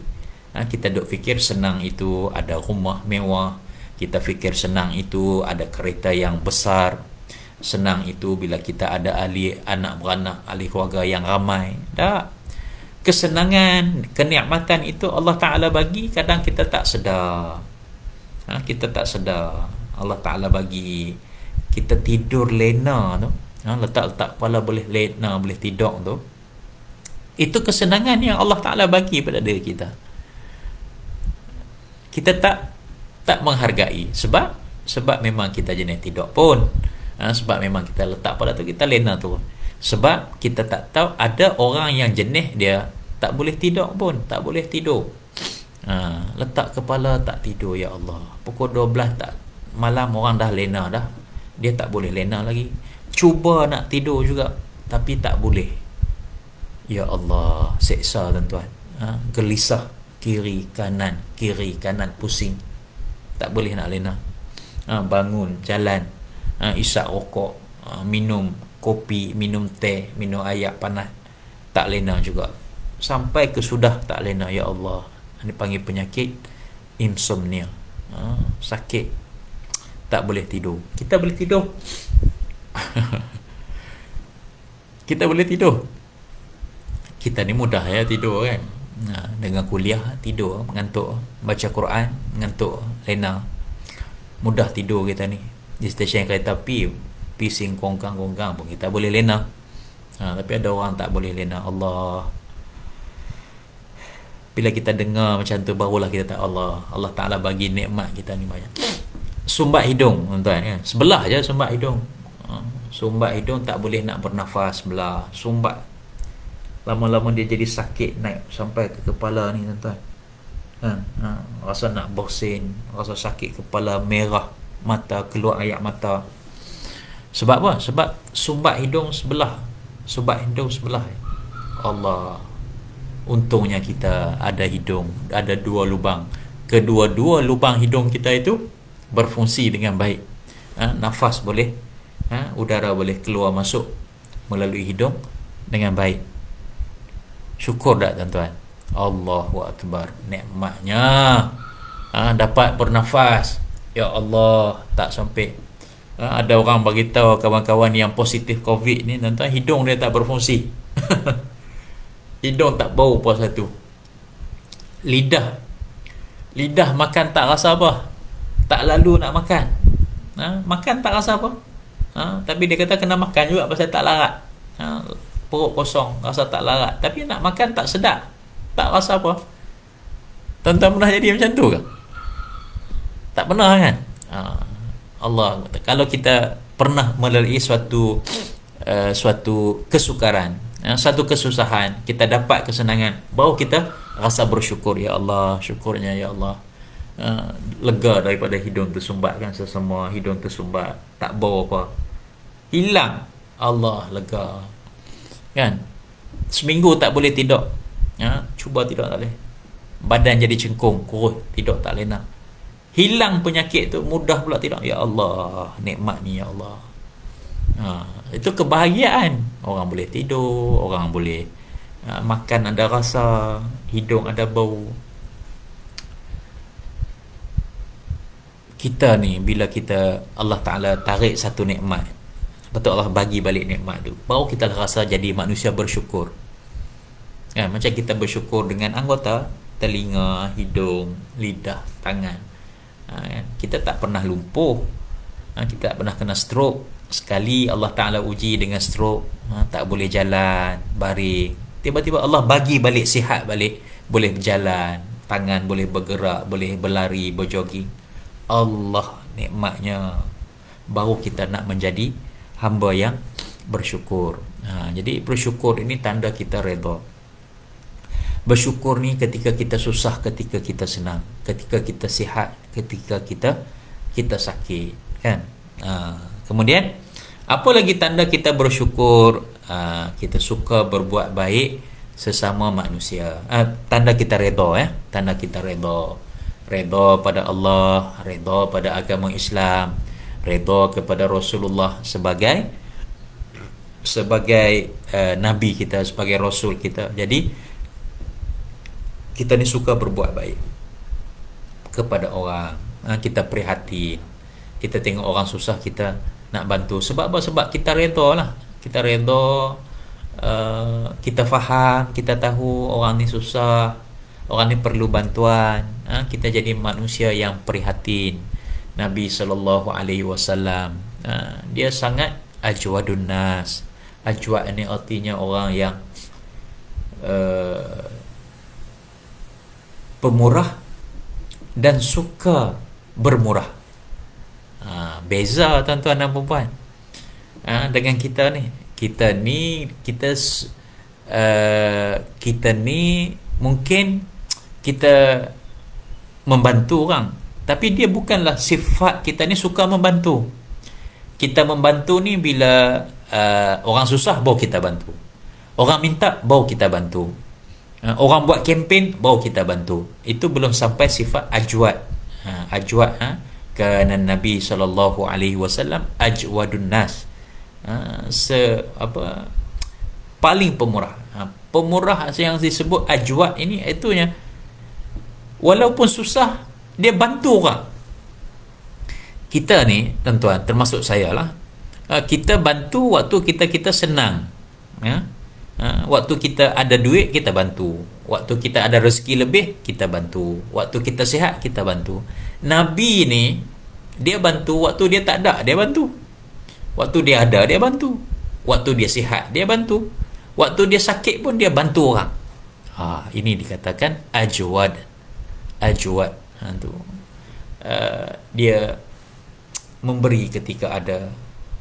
Kita duk fikir senang itu ada rumah mewah, Kita fikir senang itu ada kereta yang besar, senang itu bila kita ada ahli anak beranak, ahli keluarga yang ramai. Tak. Kesenangan, kenikmatan itu Allah Ta'ala bagi, kadang kita tak sedar. Kita tak sedar. Allah Ta'ala bagi kita tidur lena tu, letak-letak kepala boleh lena, boleh tidur tu. Itu kesenangan yang Allah Ta'ala bagi pada diri kita. Kita tak menghargai. Sebab memang kita jenis tidur pun. Sebab memang kita letak pada tu, kita lena tu. Sebab kita tak tahu ada orang yang jenis dia tak boleh tidur pun, tak boleh tidur. Letak kepala tak tidur, ya Allah. Pukul 12 tak malam orang dah lena dah. Dia tak boleh lena lagi. Cuba nak tidur juga tapi tak boleh. Ya Allah, seksa tuan-tuan. Gelisah kiri kanan pusing. Tak boleh nak lena. Bangun jalan, isap rokok, minum kopi, minum teh, minum air panas, tak lena juga. Sampai ke sudah tak lena, ya Allah. Ini panggil penyakit insomnia. Sakit, tak boleh tidur. Kita boleh tidur. Kita boleh tidur. Kita ni mudah ya tidur kan. Dengan kuliah tidur, mengantuk. Baca Quran, mengantuk, lena. Mudah tidur kita ni. Di stesen kereta api, pising kongkang-kongkang pun kita boleh lena. Tapi ada orang tak boleh lena. Allah, bila kita dengar macam tu, barulah kita tahu Allah Ta'ala bagi nikmat kita ni banyak. Sumbat hidung tuan-tuan kan? Sebelah je sumbat hidung. Sumbat hidung tak boleh nak bernafas sebelah. Sumbat, lama-lama dia jadi sakit, naik sampai ke kepala ni tuan-tuan. Rasa nak bersin, rasa sakit kepala, merah mata, keluar air mata. Sebab apa? Sebab sumbat hidung sebelah. Sumbat hidung sebelah. Allah, untungnya kita ada hidung, ada 2 lubang. Kedua-dua lubang hidung kita itu berfungsi dengan baik. Nafas boleh, udara boleh keluar masuk melalui hidung dengan baik. Syukur tak tuan-tuan? Allahu Akbar, nikmatnya dapat bernafas. Ya Allah, tak sampai ada orang bagi tahu kawan-kawan yang positif COVID ni tuan-tuan, hidung dia tak berfungsi. Hidung tak bau puas satu. Lidah makan tak rasa apa, tak lalu nak makan. Makan tak rasa apa. Tapi dia kata kena makan juga pasal tak larat. Perut kosong, rasa tak larat. Tapi nak makan tak sedap, tak rasa apa. Tuan-tuan pernah jadi macam tu ke? Tak pernah kan? Allah, kalau kita pernah melalui suatu kesukaran, satu kesusahan, kita dapat kesenangan, baru kita rasa bersyukur. Ya Allah, syukurnya ya Allah. Lega daripada hidung tersumbat kan, sesemua hidung tersumbat, tak bau apa, hilang. Allah, lega kan. Seminggu tak boleh tidur, cuba tidur tak boleh, badan jadi cengkung, kurus, tidur tak lena. Hilang penyakit tu, mudah pula tidur. Ya Allah, nikmat ni ya Allah. Itu kebahagiaan. Orang boleh tidur, orang boleh makan ada rasa, hidung ada bau. Kita ni bila kita Allah Ta'ala tarik satu nikmat, betul Allah bagi balik nikmat tu, baru kita rasa jadi manusia bersyukur. Macam kita bersyukur dengan anggota telinga, hidung, lidah, tangan. Kita tak pernah lumpuh, kita tak pernah kena stroke. Sekali Allah Ta'ala uji dengan stroke, tak boleh jalan, baring. Tiba-tiba Allah bagi balik sihat balik, boleh berjalan, tangan boleh bergerak, boleh berlari, berjogging. Allah, nikmatnya. Baru kita nak menjadi hamba yang bersyukur. Jadi bersyukur ini tanda kita redha. Bersyukur ni ketika kita susah, ketika kita senang, ketika kita sihat, ketika kita sakit kan. Kemudian apa lagi tanda kita bersyukur? Kita suka berbuat baik sesama manusia. Tanda kita redha, tanda kita redha. Redha pada Allah, redha pada agama Islam, redha kepada Rasulullah sebagai nabi kita, sebagai rasul kita. Jadi kita ni suka berbuat baik kepada orang, kita prihatin, kita tengok orang susah, kita nak bantu. Sebab apa? Sebab kita redha lah, kita redha, kita faham, kita tahu orang ni susah, orang ni perlu bantuan. Kita jadi manusia yang prihatin. Nabi SAW, dia sangat ajwadun nas. Ajwad ni artinya orang yang pemurah dan suka bermurah. Beza tuan-tuan dan puan, dengan kita ni. Kita ni mungkin kita membantu orang, tapi dia bukanlah sifat kita ni suka membantu. Kita membantu ni bila orang susah baru kita bantu, orang minta baru kita bantu, orang buat kempen baru kita bantu. Itu belum sampai sifat ajwad. Ajwad kerana Nabi SAW ajwadun nas, paling pemurah. Pemurah yang disebut ajwad ini, itunya walaupun susah dia bantu orang. Kita ni tuan-tuan, termasuk saya lah, kita bantu waktu kita senang, waktu kita ada duit kita bantu, waktu kita ada rezeki lebih kita bantu, waktu kita sihat kita bantu. Nabi ni dia bantu waktu dia tak ada, dia bantu. Waktu dia ada dia bantu, waktu dia sihat dia bantu, waktu dia sakit pun dia bantu orang. Ini dikatakan ajwad. Dia memberi ketika ada,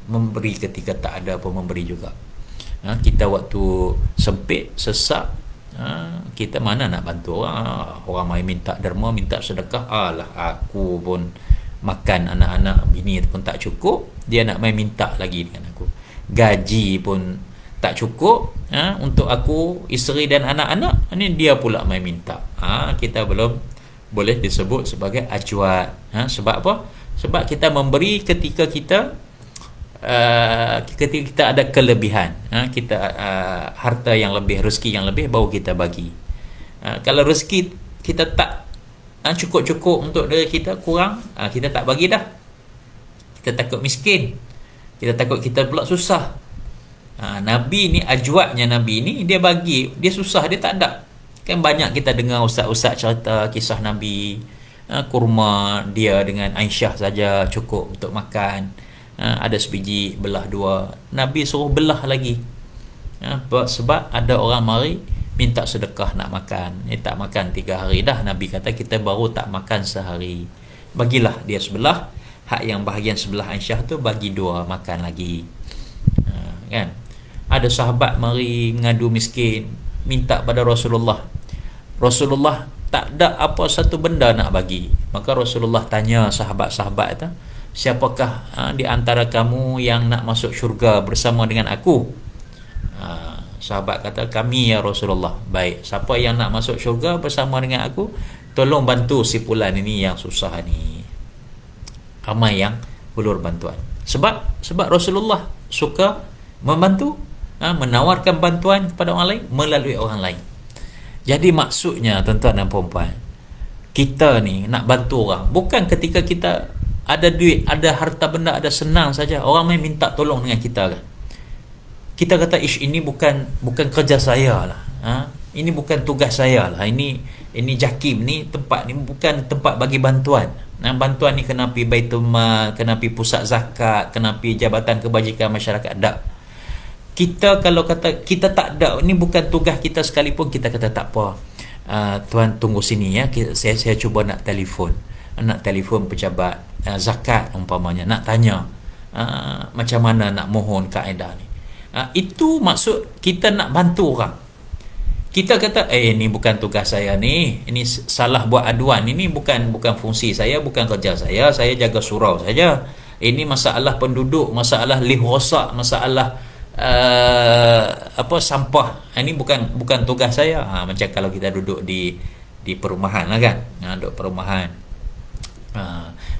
memberi ketika tak ada pun memberi juga. Kita waktu sempit, sesak, kita mana nak bantu orang. Orang main minta derma, minta sedekah, alah aku pun makan anak-anak bini pun tak cukup, dia nak main minta lagi dengan aku. Gaji pun tak cukup untuk aku, isteri dan anak-anak, ini dia pula main minta. Kita belum boleh disebut sebagai ajwad. Sebab apa? Sebab kita memberi ketika kita ada kelebihan, kita harta yang lebih, rezeki yang lebih, baru kita bagi. Kalau rezeki kita tak cukup-cukup untuk diri kita, kurang, kita tak bagi dah. Kita takut miskin, kita takut kita pula susah. Nabi ni, ajwadnya Nabi ni, dia bagi, dia susah dia tak ada. Kan banyak kita dengar ustaz-ustaz cerita kisah Nabi, kurma dia dengan Aisyah saja cukup untuk makan. Ada sebiji belah dua, Nabi suruh belah lagi. Sebab ada orang mari minta sedekah nak makan, tak makan 3 hari dah. Nabi kata kita baru tak makan sehari, bagilah dia sebelah, hak yang bahagian sebelah Aisyah tu bagi 2 makan lagi. Kan ada sahabat mari ngadu miskin, minta pada Rasulullah. Rasulullah tak ada apa satu benda nak bagi. Maka Rasulullah tanya sahabat-sahabat tu, siapakah di antara kamu yang nak masuk syurga bersama dengan aku? Sahabat kata, kami ya Rasulullah. Baik, siapa yang nak masuk syurga bersama dengan aku, tolong bantu si fulan ini yang susah ni. Ramai yang ulur bantuan. Sebab Rasulullah suka membantu, menawarkan bantuan kepada orang lain melalui orang lain. Jadi maksudnya tuan-tuan dan puan-puan, kita ni nak bantu orang bukan ketika kita ada duit, ada harta benda, ada senang saja. Orang main minta tolong dengan kita kan, kita kata ini bukan kerja saya lah, ini bukan tugas saya lah, ini JAKIM ni, tempat ni bukan tempat bagi bantuan. Bantuan ni kena pergi Baitul Mal, kena pergi pusat zakat, kena pergi Jabatan Kebajikan Masyarakat. Tak. Kita kalau kata kita tak ada, ini bukan tugas kita sekalipun, kita kata tak apa, tuan tunggu sini ya, saya cuba nak telefon pejabat zakat umpamanya, nak tanya macam mana nak mohon kaedah ni. Itu maksud kita nak bantu orang. Kita kata ini bukan tugas saya ni, ini salah buat aduan, ini bukan fungsi saya, bukan kerja saya jaga surau saja. Ini masalah penduduk, masalah lih rosak, masalah sampah, ini bukan tugas saya. Macam kalau kita duduk di perumahan lah kan, duduk perumahan,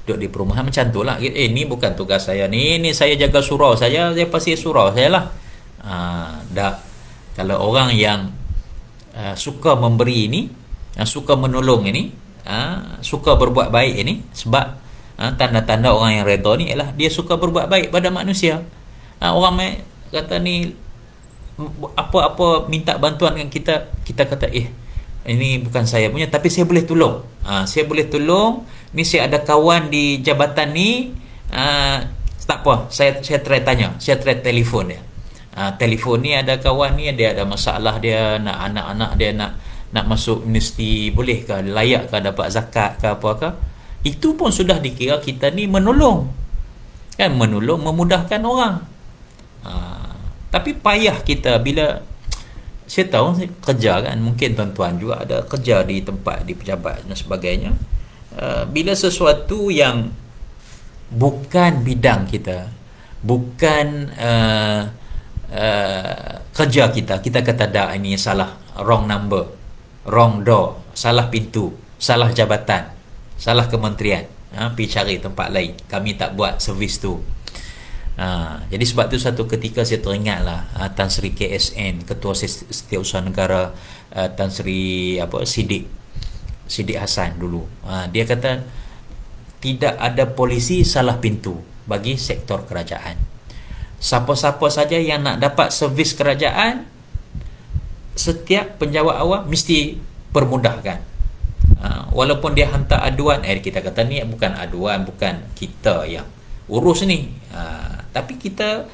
duduk di perumahan macam tu lah. Ini bukan tugas saya ni, saya jaga surau saya pasti surau saya lah. Tak. Kalau orang yang suka memberi ini, suka menolong ini, suka berbuat baik ini, sebab tanda-tanda orang yang redha ni ialah dia suka berbuat baik pada manusia. Orang kata ni apa-apa minta bantuan dengan kita, kita kata ini bukan saya punya tapi saya boleh tolong. Saya boleh tolong ni, saya ada kawan di jabatan ni, tak apa, saya try tanya, saya try telefon dia. Telefon ni ada kawan ni, dia ada masalah, dia nak anak-anak dia nak masuk universiti, bolehkah, layakkah dapat zakat ke apakah. Itu pun sudah dikira kita ni menolong, kan, menolong, memudahkan orang. Tapi payah kita bila, saya tahu saya kerja kan, mungkin tuan-tuan juga ada kerja di tempat, di pejabat dan sebagainya. Bila sesuatu yang bukan bidang kita, bukan kerja kita kata dah ini salah, wrong number, wrong door, salah pintu, salah jabatan, salah kementerian, pergi cari tempat lain, kami tak buat servis tu. Jadi sebab tu satu ketika saya teringatlah Tan Sri KSN, Ketua Setiausaha Negara, Tan Sri Siddiq Hassan dulu. Dia kata tidak ada polisi salah pintu bagi sektor kerajaan. Siapa-siapa saja yang nak dapat servis kerajaan, setiap penjawat awam mesti permudahkan. Walaupun dia hantar aduan, kita kata ni bukan aduan, bukan kita yang urus ni, tapi kita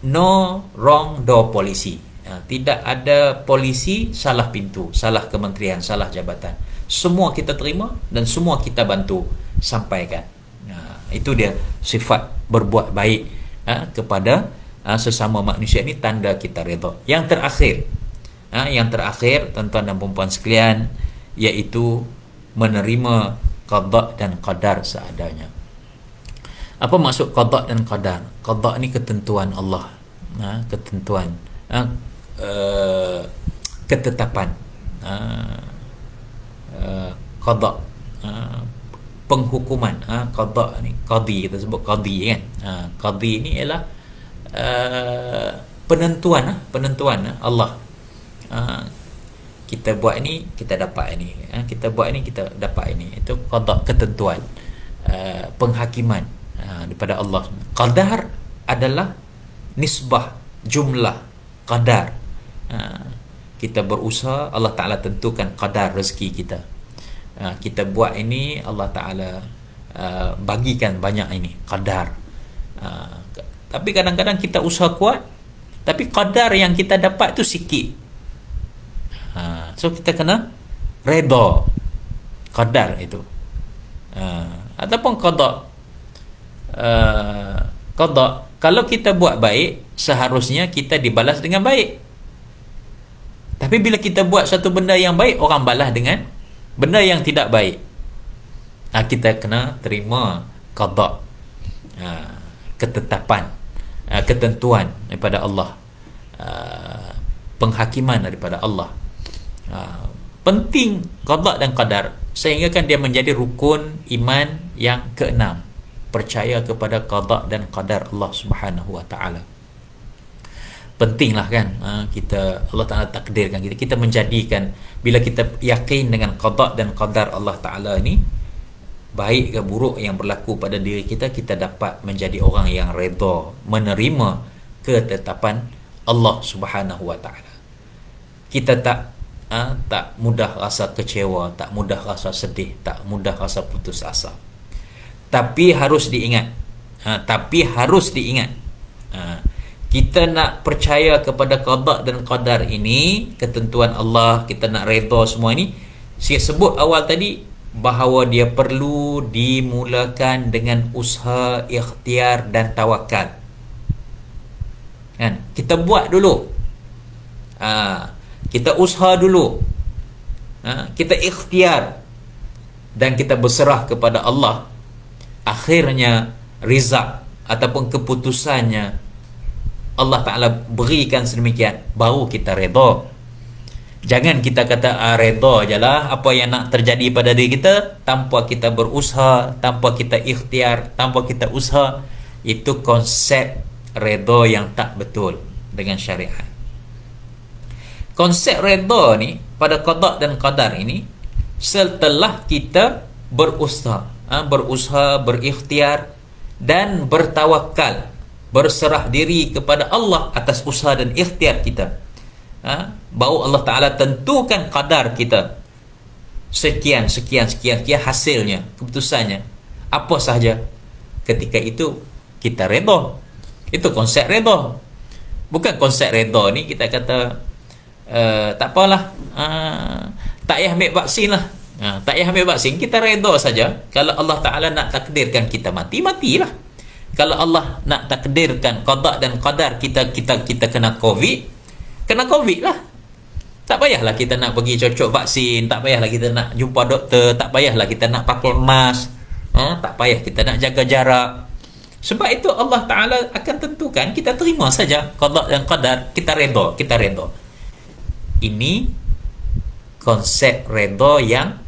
no wrong door policy. Tidak ada polisi salah pintu, salah kementerian, salah jabatan. Semua kita terima dan semua kita bantu sampaikan. Itu dia sifat berbuat baik kepada sesama manusia, ini tanda kita redha. Yang terakhir tuan-tuan dan puan-puan sekalian, iaitu menerima qada dan qadar seadanya. Apa maksud qada dan qadar? Qada ni ketentuan Allah, ketentuan, ketetapan, qada, penghukuman. Qada ni, qadi, kita sebut qadi kan. Qadi ni ialah penentuan Allah. Kita buat ini, kita dapat ini, kita buat ini, kita dapat ini. Itu qada, ketentuan, penghakiman daripada Allah. Qadar adalah nisbah, jumlah qadar. Kita berusaha, Allah Ta'ala tentukan qadar rezeki kita. Kita buat ini, Allah Ta'ala bagikan banyak ini, qadar. Tapi kadang-kadang kita usaha kuat, tapi qadar yang kita dapat tu sikit. So kita kena redha qadar itu. Ataupun qada, kalau kita buat baik, seharusnya kita dibalas dengan baik. Tapi bila kita buat satu benda yang baik, orang balas dengan benda yang tidak baik, kita kena terima qada, ketetapan, ketentuan daripada Allah, penghakiman daripada Allah. Penting qada dan qadar, sehingga kan dia menjadi rukun iman yang keenam, percaya kepada qada dan qadar Allah Subhanahu wa taala. Pentinglah kan, kita, Allah Taala takdirkan kita menjadikan, bila kita yakin dengan qada dan qadar Allah Taala ini, baik ke buruk yang berlaku pada diri kita, kita dapat menjadi orang yang redha, menerima ketetapan Allah Subhanahu wa taala. Kita tak mudah rasa kecewa, tak mudah rasa sedih, tak mudah rasa putus asa. Tapi harus diingat, kita nak percaya kepada qada dan qadar ini, ketentuan Allah, kita nak redha semua ini. Saya sebut awal tadi bahawa dia perlu dimulakan dengan usaha, ikhtiar dan tawakal. Kan? Kita buat dulu. Kita usaha dulu. Kita ikhtiar dan kita berserah kepada Allah. Akhirnya rizq ataupun keputusannya Allah Ta'ala berikan sedemikian, baru kita redha. Jangan kita kata redha je lah apa yang nak terjadi pada diri kita, tanpa kita berusaha, tanpa kita ikhtiar, tanpa kita usaha. Itu konsep redha yang tak betul dengan syariat. Konsep redha ni pada qada dan qadar ini, setelah kita berusaha, berikhtiar dan bertawakal, berserah diri kepada Allah atas usaha dan ikhtiar kita. Baru Allah Ta'ala tentukan qadar kita, sekian hasilnya, keputusannya apa sahaja. Ketika itu kita redha. Itu konsep redha. Bukan konsep redha ni kita kata tak apalah, tak payah ambil vaksin lah, tak payah ambil vaksin, kita redha saja. Kalau Allah Ta'ala nak takdirkan kita mati, matilah. Kalau Allah nak takdirkan qada dan qadar kita kena COVID lah. Tak payahlah kita nak pergi cocok vaksin, tak payahlah kita nak jumpa doktor, tak payahlah kita nak pakai mask, tak payah kita nak jaga jarak. Sebab itu Allah Ta'ala akan tentukan, kita terima saja qada dan qadar, kita redha. Ini konsep redha yang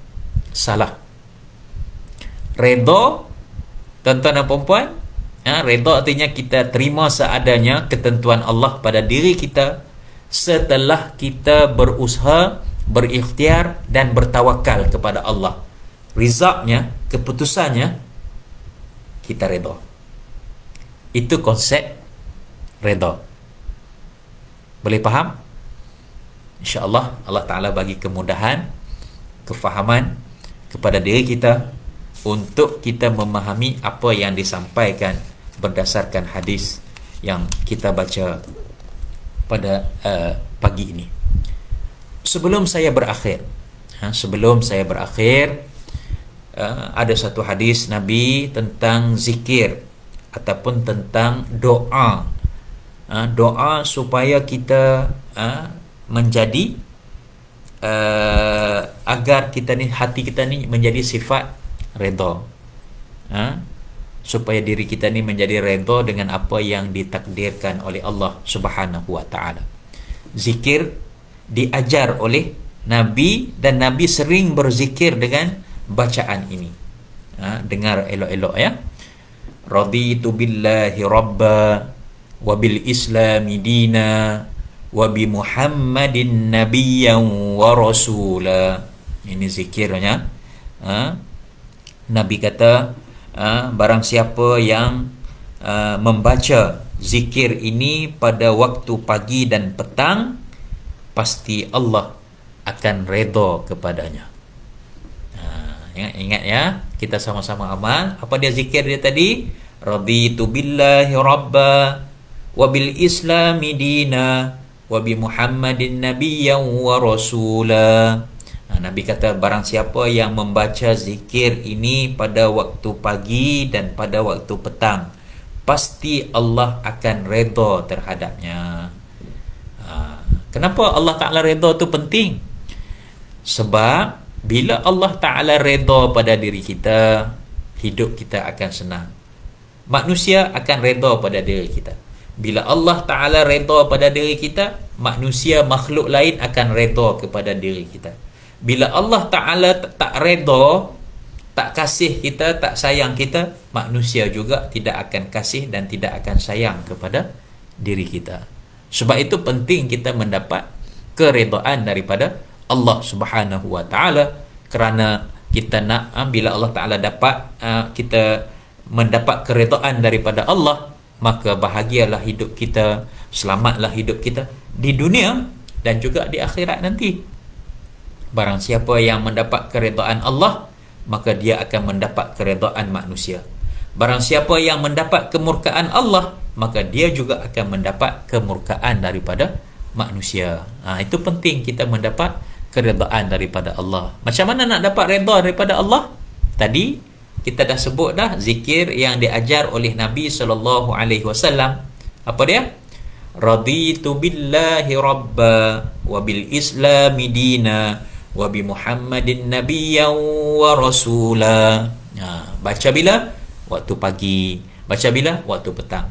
salah. Redha, tuan-tuan dan puan-puan, redha artinya kita terima seadanya ketentuan Allah pada diri kita setelah kita berusaha, berikhtiar dan bertawakal kepada Allah. Rizaqnya, keputusannya, kita redha. Itu konsep redha. Boleh faham? InsyaAllah Allah Ta'ala bagi kemudahan, kefahaman kepada diri kita untuk kita memahami apa yang disampaikan berdasarkan hadis yang kita baca pada pagi ini. Sebelum saya berakhir, ada satu hadis Nabi tentang zikir ataupun tentang doa, doa supaya kita menjadi agar kita ni, hati kita ni menjadi sifat redha, supaya diri kita ni menjadi redha dengan apa yang ditakdirkan oleh Allah Subhanahu wa Ta'ala. Zikir diajar oleh Nabi dan Nabi sering berzikir dengan bacaan ini. Dengar elok-elok ya. Raditu billahi rabba wa bil islami dina wa bi Muhammadin nabiyyan wa rasula. Ini zikirnya. Nabi kata, barang siapa yang membaca zikir ini pada waktu pagi dan petang, pasti Allah akan redha kepadanya. Ingat ya, kita sama-sama amal. Apa dia zikir dia tadi? Raditu billahi rabba wa bil islami dina wa bi Muhammadin nabiyyan wa rasula. Nabi kata, barang siapa yang membaca zikir ini pada waktu pagi dan pada waktu petang, pasti Allah akan redha terhadapnya. Kenapa Allah Ta'ala redha tu penting? Sebab bila Allah Ta'ala redha pada diri kita, hidup kita akan senang. Manusia akan redha pada diri kita. Bila Allah Ta'ala redha pada diri kita, manusia, makhluk lain akan redha kepada diri kita. Bila Allah Ta'ala tak redha, tak kasih kita, tak sayang kita, manusia juga tidak akan kasih dan tidak akan sayang kepada diri kita. Sebab itu penting kita mendapat keredaan daripada Allah Subhanahu wa Ta'ala, kerana kita nak, bila Allah Ta'ala kita mendapat keredaan daripada Allah, maka bahagialah hidup kita, selamatlah hidup kita di dunia dan juga di akhirat nanti. Barang siapa yang mendapat keredaan Allah, maka dia akan mendapat keredaan manusia. Barang siapa yang mendapat kemurkaan Allah, maka dia juga akan mendapat kemurkaan daripada manusia. Itu penting kita mendapat keredaan daripada Allah. Macam mana nak dapat redha daripada Allah? Tadi kita dah sebut dah zikir yang diajar oleh Nabi SAW. Apa dia? Raditu billahi rabba wa bil islami dina wa bi Muhammadin nabiyyan wa rasula. Baca bila? Waktu pagi. Baca bila? Waktu petang.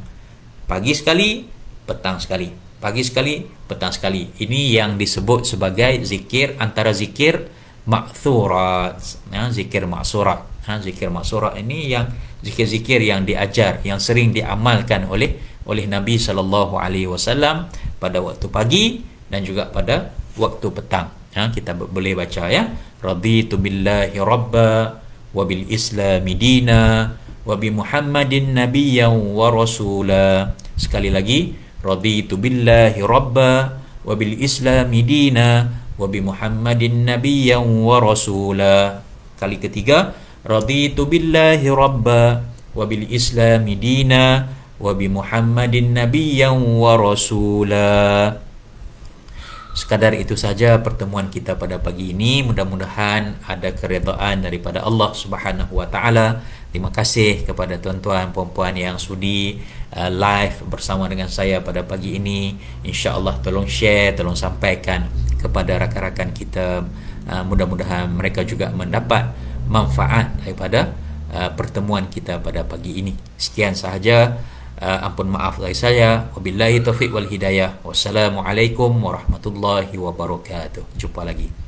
Pagi sekali, petang sekali. Pagi sekali, petang sekali. Ini yang disebut sebagai zikir, antara zikir ma'thurat, zikir ma'surat. Zikir ma'surat ini yang zikir-zikir yang diajar, yang sering diamalkan oleh Nabi SAW pada waktu pagi dan juga pada waktu petang. Kita boleh baca ya. raditu billahi rabba wa bil islami dina wa bi Muhammadin nabiyyan wa rasula. Sekali lagi, raditu billahi rabba wa bil islami dina wa bi Muhammadin nabiyyan wa rasula. Kali ketiga, raditu billahi rabba wa bil islami dina wa bi Muhammadin nabiyyan wa rasula. Sekadar itu saja pertemuan kita pada pagi ini. Mudah-mudahan ada keredaan daripada Allah Subhanahu wa taala. Terima kasih kepada tuan-tuan puan-puan yang sudi live bersama dengan saya pada pagi ini. Insya-Allah tolong share, tolong sampaikan kepada rakan-rakan kita. Mudah-mudahan mereka juga mendapat manfaat daripada pertemuan kita pada pagi ini. Sekian sahaja. Ampun maaf dari saya. Wabillahi taufiq wal hidayah. Wassalamualaikum warahmatullahi wabarakatuh. Jumpa lagi.